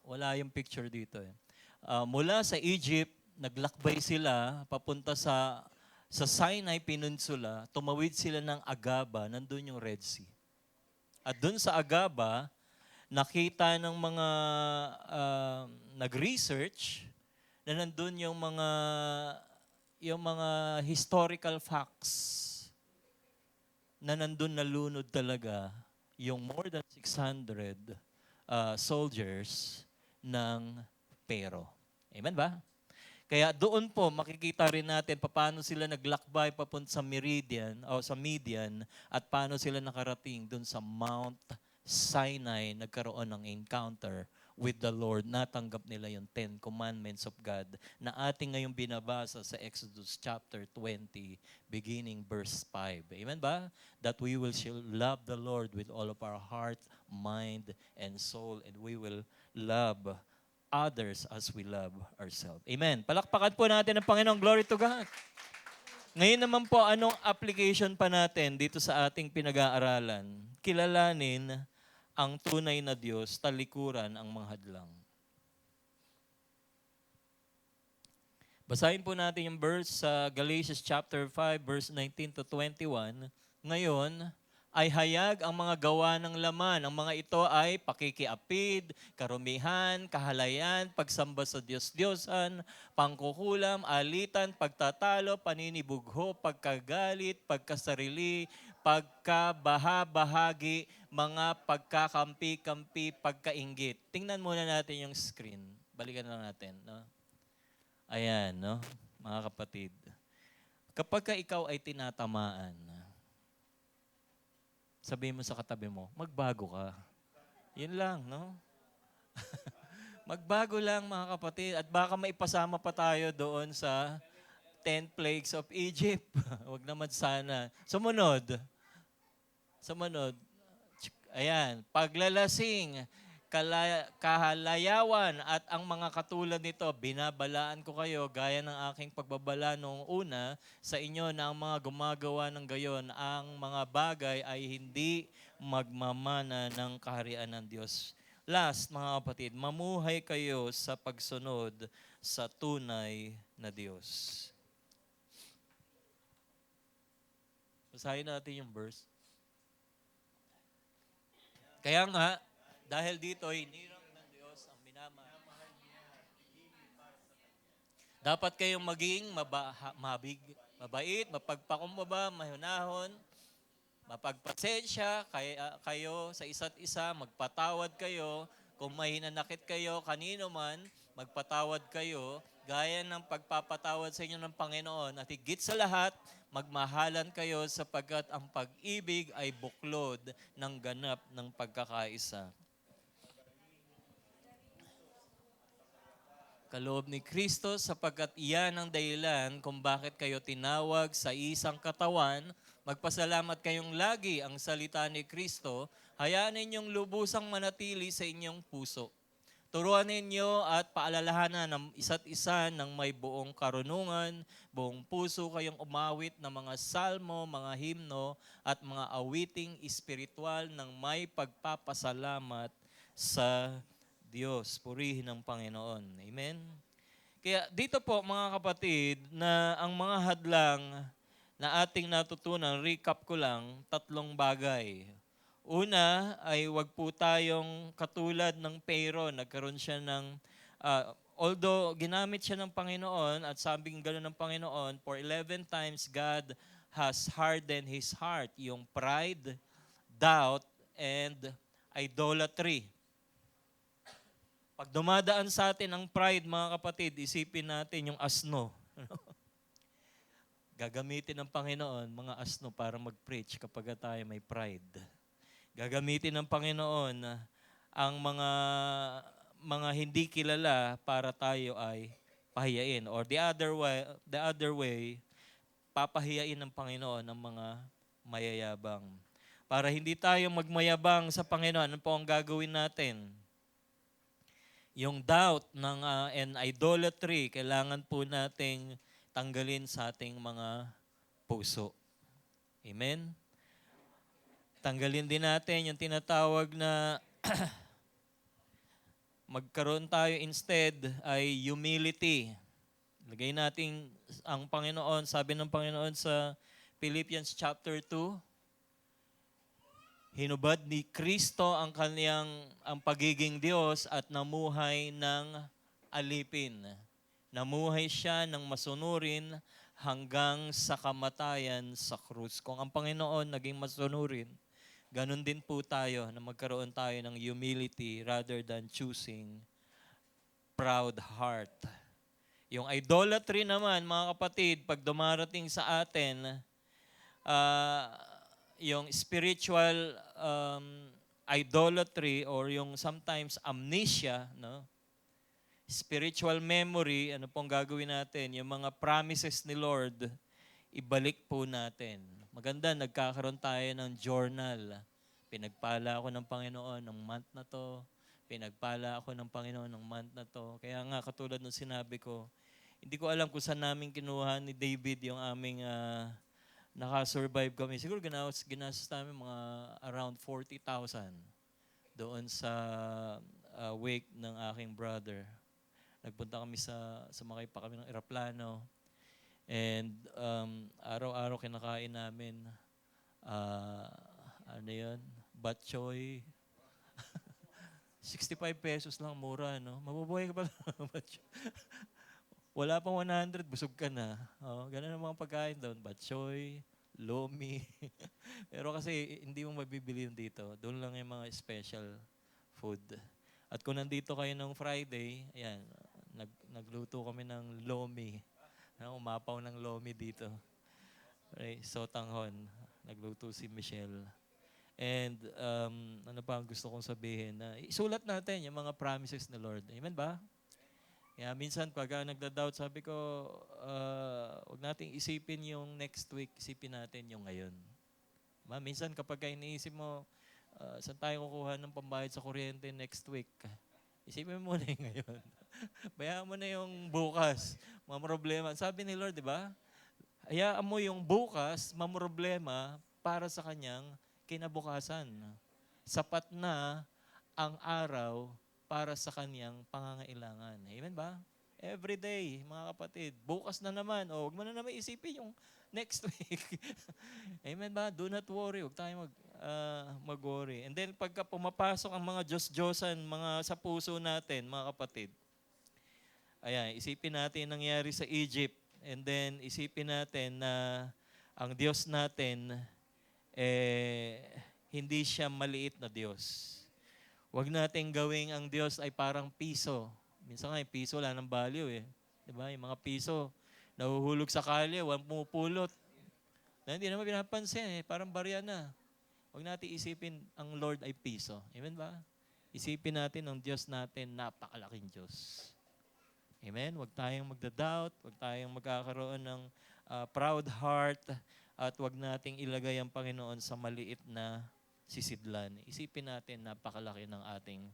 wala yung picture dito. Mula sa Egypt, naglakbay sila papunta sa Sinai Peninsula, tumawid sila ng Agaba, nandun yung Red Sea. At dun sa Agaba, nakita ng mga nag-research na nandun yung mga historical facts na nandun nalunod talaga yung more than 600 soldiers ng Pero. Amen ba? Kaya doon po makikita rin natin paano sila naglakbay papunta sa Midian at paano sila nakarating doon sa Mount Sinai, nagkaroon ng encounter with the Lord. Natanggap nila yung 10 Commandments of God na ating ngayong binabasa sa Exodus chapter 20, beginning verse 5. Amen ba? That we will love the Lord with all of our heart, mind, and soul, and we will love others as we love ourselves. Amen. Palakpakan po natin ang Panginoon. Glory to God. Ngayon naman po, anong application pa natin dito sa ating pinag-aaralan? Kilalanin ang tunay na Diyos, talikuran ang mga hadlang. Basahin po natin yung verse sa Galatians chapter 5, verse 19 to 21. Ngayon, ay hayag ang mga gawa ng laman. Ang mga ito ay pakikiapid, karumihan, kahalayan, pagsamba sa Diyos-Diyosan, pangkukulam, alitan, pagtatalo, paninibugho, pagkagalit, pagkasarili, pagkabaha-bahagi, mga pagkakampi-kampi, pagkainggit. Tingnan muna natin yung screen. Balikan lang natin. No? Ayan, no? Mga kapatid. Kapag ikaw ay tinatamaan, sabihin mo sa katabi mo, magbago ka. Yun lang, no? Magbago lang, mga kapatid. At baka maipasama pa tayo doon sa 10 plagues of Egypt. Huwag naman sana. Sumunod. Ayan. Paglalasing, kahalayawan at ang mga katulad nito, binabalaan ko kayo gaya ng aking pagbabala noong una sa inyo na ang mga gumagawa ng gayon, ang mga bagay ay hindi magmamana ng kaharian ng Diyos. Last, mga kapatid, mamuhay kayo sa pagsunod sa tunay na Diyos. Basahin natin yung verse. Kaya nga, dahil dito ay hinirang ng Diyos ang minamahal. Dapat kayong maging mabait, mapagpakumbaba, mahunahon, mapagpasensya kayo sa isa't isa, magpatawad kayo. Kung may hinanakit kayo, kanino man, magpatawad kayo, gaya ng pagpapatawad sa inyo ng Panginoon. At higit sa lahat, magmahalan kayo sapagkat ang pag-ibig ay buklod ng ganap ng pagkakaisa. Kaloob ni Kristo sapagkat iyan ang dahilan kung bakit kayo tinawag sa isang katawan. Magpasalamat kayong lagi ang salita ni Kristo. Hayaan ninyong lubusang manatili sa inyong puso. Turuan ninyo at paalalahanan ng isa't isa ng may buong karunungan, buong puso kayong umawit ng mga salmo, mga himno, at mga awiting espiritual ng may pagpapasalamat sa Diyos. Purihin ang Panginoon. Amen? Kaya dito po mga kapatid, na ang mga hadlang na ating natutunan, recap ko lang, 3 bagay. Una ay wag po tayong katulad ng Pharaoh, nagkaroon siya ng, although ginamit siya ng Panginoon at sabing gano'n ng Panginoon, for 11 times God has hardened his heart, yung pride, doubt, and idolatry. Pag dumadaan sa atin ang pride, mga kapatid, isipin natin yung asno. Gagamitin ng Panginoon mga asno para mag-preach kapag tayo may pride. Gagamitin ng Panginoon ang mga hindi kilala para tayo ay pahiyain. Or the other way, papahiyain ng Panginoon ang mga mayayabang. Para hindi tayo magmayabang sa Panginoon, ano po ang gagawin natin? Yung doubt and idolatry, kailangan po nating tanggalin sa ating mga puso. Amen? Tanggalin din natin yung tinatawag na magkaroon tayo instead ay humility. Lagay natin ang Panginoon, sabi ng Panginoon sa Philippians chapter 2, hinubad ni Kristo ang pagiging Diyos at namuhay ng alipin. Namuhay siya ng masunurin hanggang sa kamatayan sa krus. Kung ang Panginoon naging masunurin, ganun din po tayo na magkaroon tayo ng humility rather than choosing proud heart. Yung idolatry naman, mga kapatid, pag dumarating sa atin, yung spiritual idolatry or yung sometimes amnesia, no? Spiritual memory, ano pong gagawin natin? Yung mga promises ni Lord, ibalik po natin. Maganda, nagkakaroon tayo ng journal. Pinagpala ako ng Panginoon ng month na to. Pinagpala ako ng Panginoon ng month na to. Kaya nga, katulad ng sinabi ko, hindi ko alam kung saan namin kinuha ni David yung aming nakasurvive kami. Siguro ginastos namin mga around 40,000 doon sa wake ng aking brother. Nagpunta kami sumakay pa kami ng eroplano. And araw-araw kinakain namin, ano yun, bok choy. 65 pesos lang, mura, no? Mabubuhay ka pa. Wala pang 100, busog ka na. Oh, ganun ang mga pagkain doon, bok choy, lomi. Pero kasi hindi mo mabibili yun dito. Doon lang yung mga special food. At kung nandito kayo ng Friday, ayan, nagluto kami ng lomi. Umapaw ng lomi dito. Okay, sotanghon. Nagluto si Michelle. And ano pa ang gusto kong sabihin? Isulat natin yung mga promises ni Lord. Amen ba? Kaya minsan pag nagda-doubt, sabi ko, huwag nating isipin yung next week, isipin natin yung ngayon. Minsan kapag iniisip mo, saan tayo kukuha ng pambayad sa kuryente next week? Isipin mo muna yung ngayon. Bayaan mo na yung bukas. Problema. Sabi ni Lord, di ba? Hayaan mo yung bukas, problema para sa kanyang kinabukasan. Sapat na ang araw para sa kanyang pangangailangan. Amen ba? Every day, mga kapatid. Bukas na naman. O, huwag mo na naman isipin yung next week. Amen ba? Do not worry. Huwag tayo mag-worry. And then, pagka pumapasok ang mga Diyos-Diyosan, mga sa puso natin, mga kapatid, ayan, isipin natin ang nangyari sa Egypt. And then, isipin natin na ang Diyos natin, hindi siya maliit na Diyos. Huwag natin gawing ang Diyos ay parang piso. Minsan nga, yung piso wala ng value eh. Diba? Yung mga piso, nahuhulog sa kalye, walang pumupulot. Na hindi naman pinapansin eh, parang barya na. Huwag natin isipin ang Lord ay piso. Amen ba? Isipin natin ang Diyos natin, napakalaking Diyos. Amen? Huwag tayong magda-doubt, huwag tayong magkakaroon ng proud heart, at huwag nating ilagay ang Panginoon sa maliit na sisidlan. Isipin natin, napakalaki ng ating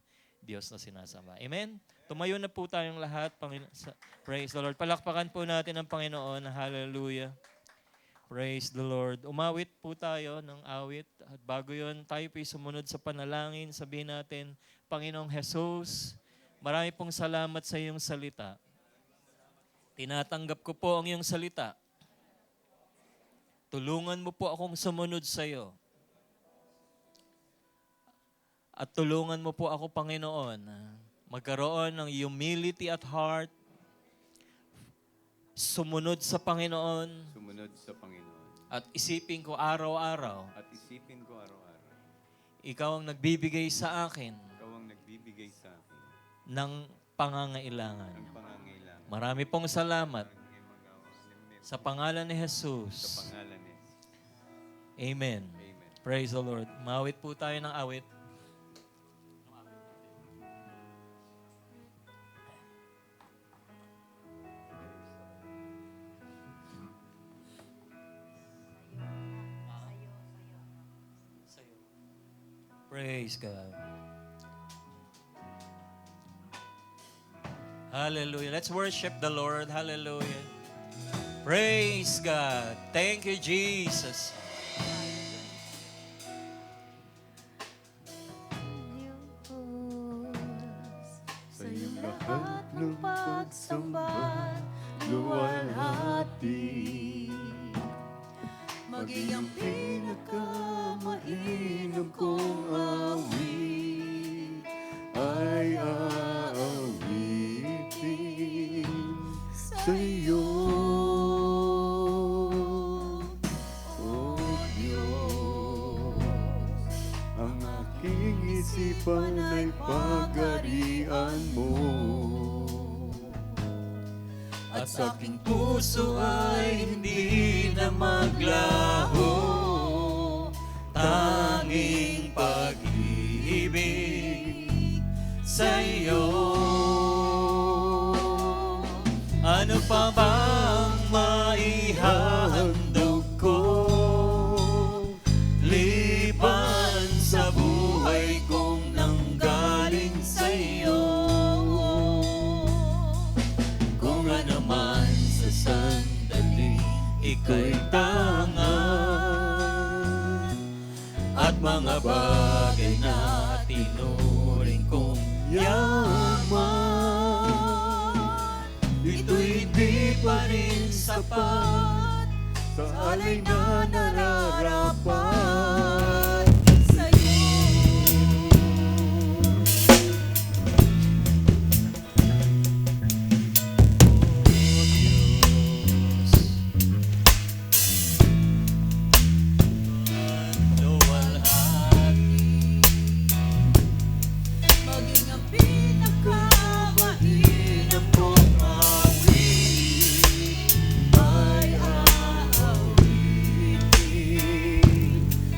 Diyos na sinasamba. Amen? Tumayo na po tayong lahat. Praise the Lord. Palakpakan po natin ang Panginoon. Hallelujah. Praise the Lord. Umawit po tayo ng awit. At bago yun, tayo po'y sumunod sa panalangin. Sabihin natin, Panginoong Jesus, marami pong salamat sa iyong salita. Tinatanggap ko po ang iyong salita. Tulungan mo po akong sumunod sa iyo. At tulungan mo po ako, Panginoon, magkaroon ng humility at heart, sumunod sa Panginoon, Sumunod sa Panginoon. at isipin ko araw-araw, At isipin ko araw-araw, ikaw ang nagbibigay sa akin ikaw ang nagbibigay sa akin ng pangangailangan. ng pangangailangan. Marami pong salamat Maraming magawa sa pangalan ni sa Jesus. pangalan ni Jesus. Amen. Amen. Praise the Lord. Mawit po tayo ng awit. Praise God. Hallelujah. Let's worship the Lord. Hallelujah. Praise God. Thank you, Jesus. Sa iyong lahat ng pagsamba, luwalhati. Maging ang pinakamainam kong awit ay aawitin sa iyo, O Diyos. Ang aking isipan ay pagarian mo, At sa aking puso ay hindi na maglaho, tanging pag-ibig sa iyo. Ano pa bang maihahandog ko liban sa buhay kong nanggaling sa iyo? Kung ano man sa sandali ika'y tangan, at mga bagay na tinuring kong yaman, ito'y di pa rin sapat sa alay na nararapat Maging ang pinakamainam kong awit ay aawitin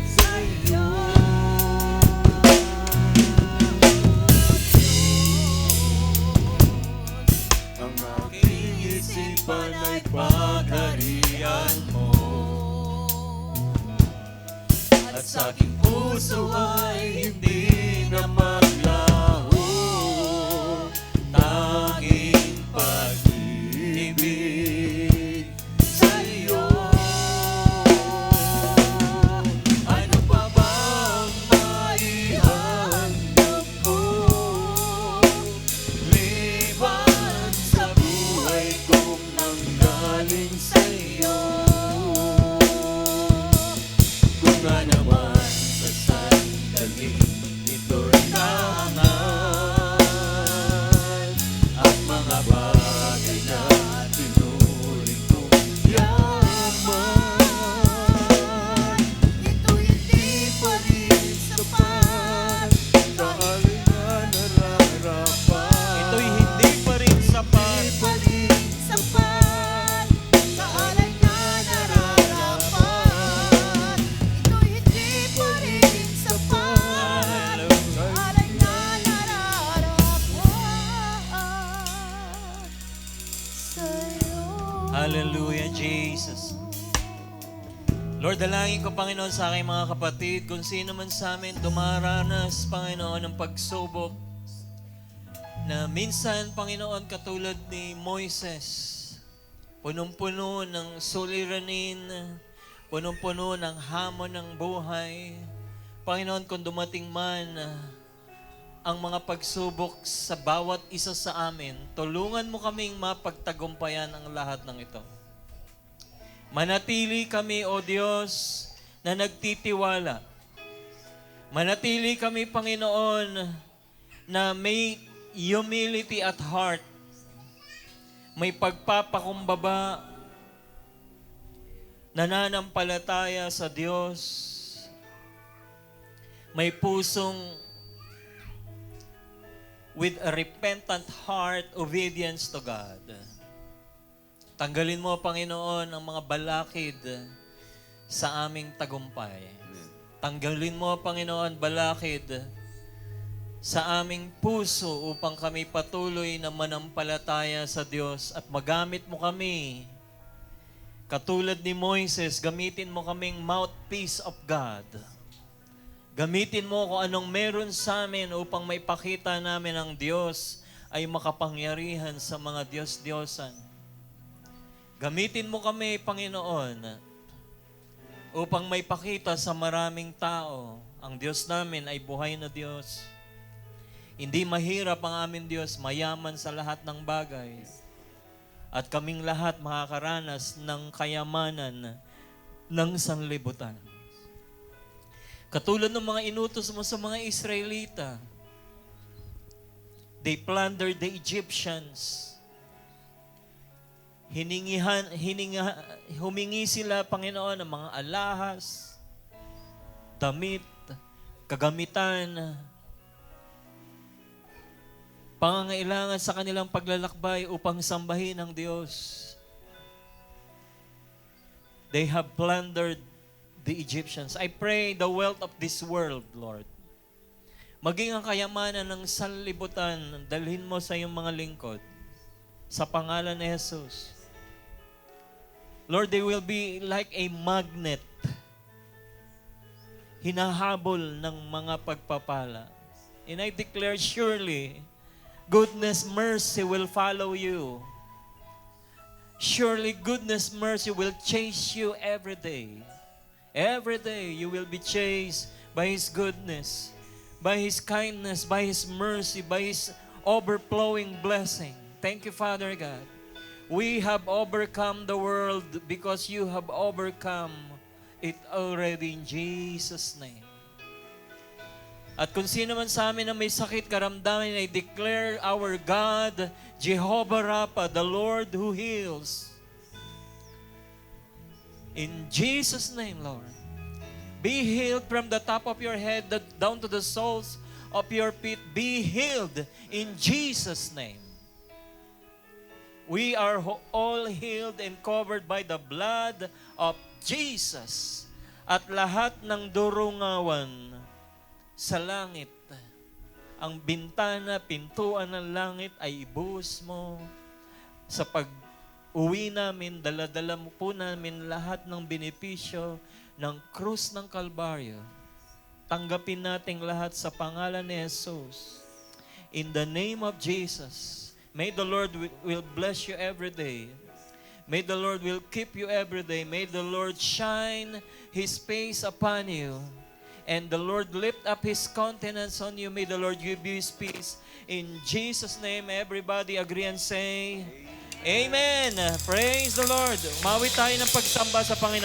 sa iyo, ang aking isipan ay pagharian mo, at sa aking puso ay hindi na maglaho, tanging pag-ibig sa iyo. Ano pa bang maihandog ko liban sa buhay kong nanggaling sa iyo? Kung ano man sa sandali ito'y tangan, at mga bagay na tinuring kong yaman, ito'y hindi pa rin sapat sa alay na nararapat. ito'y hindi pa rin sapat. pa rin sapat sa alay na nararapat. Ito'y hindi pa rin sapat sa alay na nararapat sa'yo. Hallelujah, Jesus. Lord, dalangin ko, Panginoon, sa aking mga kapatid, kung sino man sa amin dumaranas, Panginoon, ng pagsubok, na minsan, Panginoon, katulad ni Moises, punong-puno ng suliranin, punong-puno ng hamon ng buhay. Panginoon, kung dumating man ang mga pagsubok sa bawat isa sa amin, tulungan mo kaming mapagtagumpayan ang lahat ng ito. Manatili kami, O Diyos, na nagtitiwala. Manatili kami, Panginoon, na may humility at heart, may pagpapakumbaba, nananampalataya sa Diyos, may pusong with a repentant heart, obedience to God. Tanggalin mo, Panginoon, ang mga balakid sa aming tagumpay. Tanggalin mo, Panginoon, balakid sa aming puso upang kami patuloy na manampalataya sa Diyos at magamit mo kami. Katulad ni Moises, gamitin mo kaming mouthpiece of God. Gamitin mo kung anong meron sa amin upang maipakita namin ang Diyos ay makapangyarihan sa mga Diyos-Diyosan. Gamitin mo kami, Panginoon, upang maipakita sa maraming tao ang Diyos namin ay buhay na Diyos. Hindi mahirap ang aming Diyos, mayaman sa lahat ng bagay. At kaming lahat makakaranas ng kayamanan ng sanlibutan. Katulad ng mga inutos mo sa mga Israelita, they plundered the Egyptians. Humingi sila, Panginoon, ng mga alahas, damit, kagamitan, pangangailangan sa kanilang paglalakbay upang sambahin ang Diyos. They have plundered the Egyptians. I pray the wealth of this world, Lord, maging ang kayamanan ng sanlibutan, dalhin mo sa iyong mga lingkod. Sa pangalan ni Jesus. Lord, they will be like a magnet. Hinahabol ng mga pagpapala. And I declare surely, goodness, mercy will follow you. Surely goodness, mercy will chase you every day. Every day you will be chased by His goodness, by His kindness, by His mercy, by His overflowing blessing. Thank you, Father God. We have overcome the world because you have overcome it already in Jesus' name. At kung sino man sa amin na may sakit karamdaman, I declare our God, Jehovah Rapha, the Lord who heals. In Jesus' name, Lord. Be healed from the top of your head down to the soles of your feet. Be healed in Jesus' name. We are all healed and covered by the blood of Jesus. At lahat ng durungawan sa langit, ang bintana, pintuan ng langit ay ibuhos mo. Sa pag-uwi namin, dala-dala mo po namin lahat ng benepisyo ng krus ng Kalbaryo. Tanggapin natin lahat sa pangalan ni Jesus. In the name of Jesus. May the Lord will bless you every day. May the Lord will keep you every day. May the Lord shine His face upon you. And the Lord lift up His countenance on you. May the Lord give you His peace. In Jesus' name, everybody agree and say, Amen. Praise the Lord. Umawi tayo ng pagsamba sa Panginoon.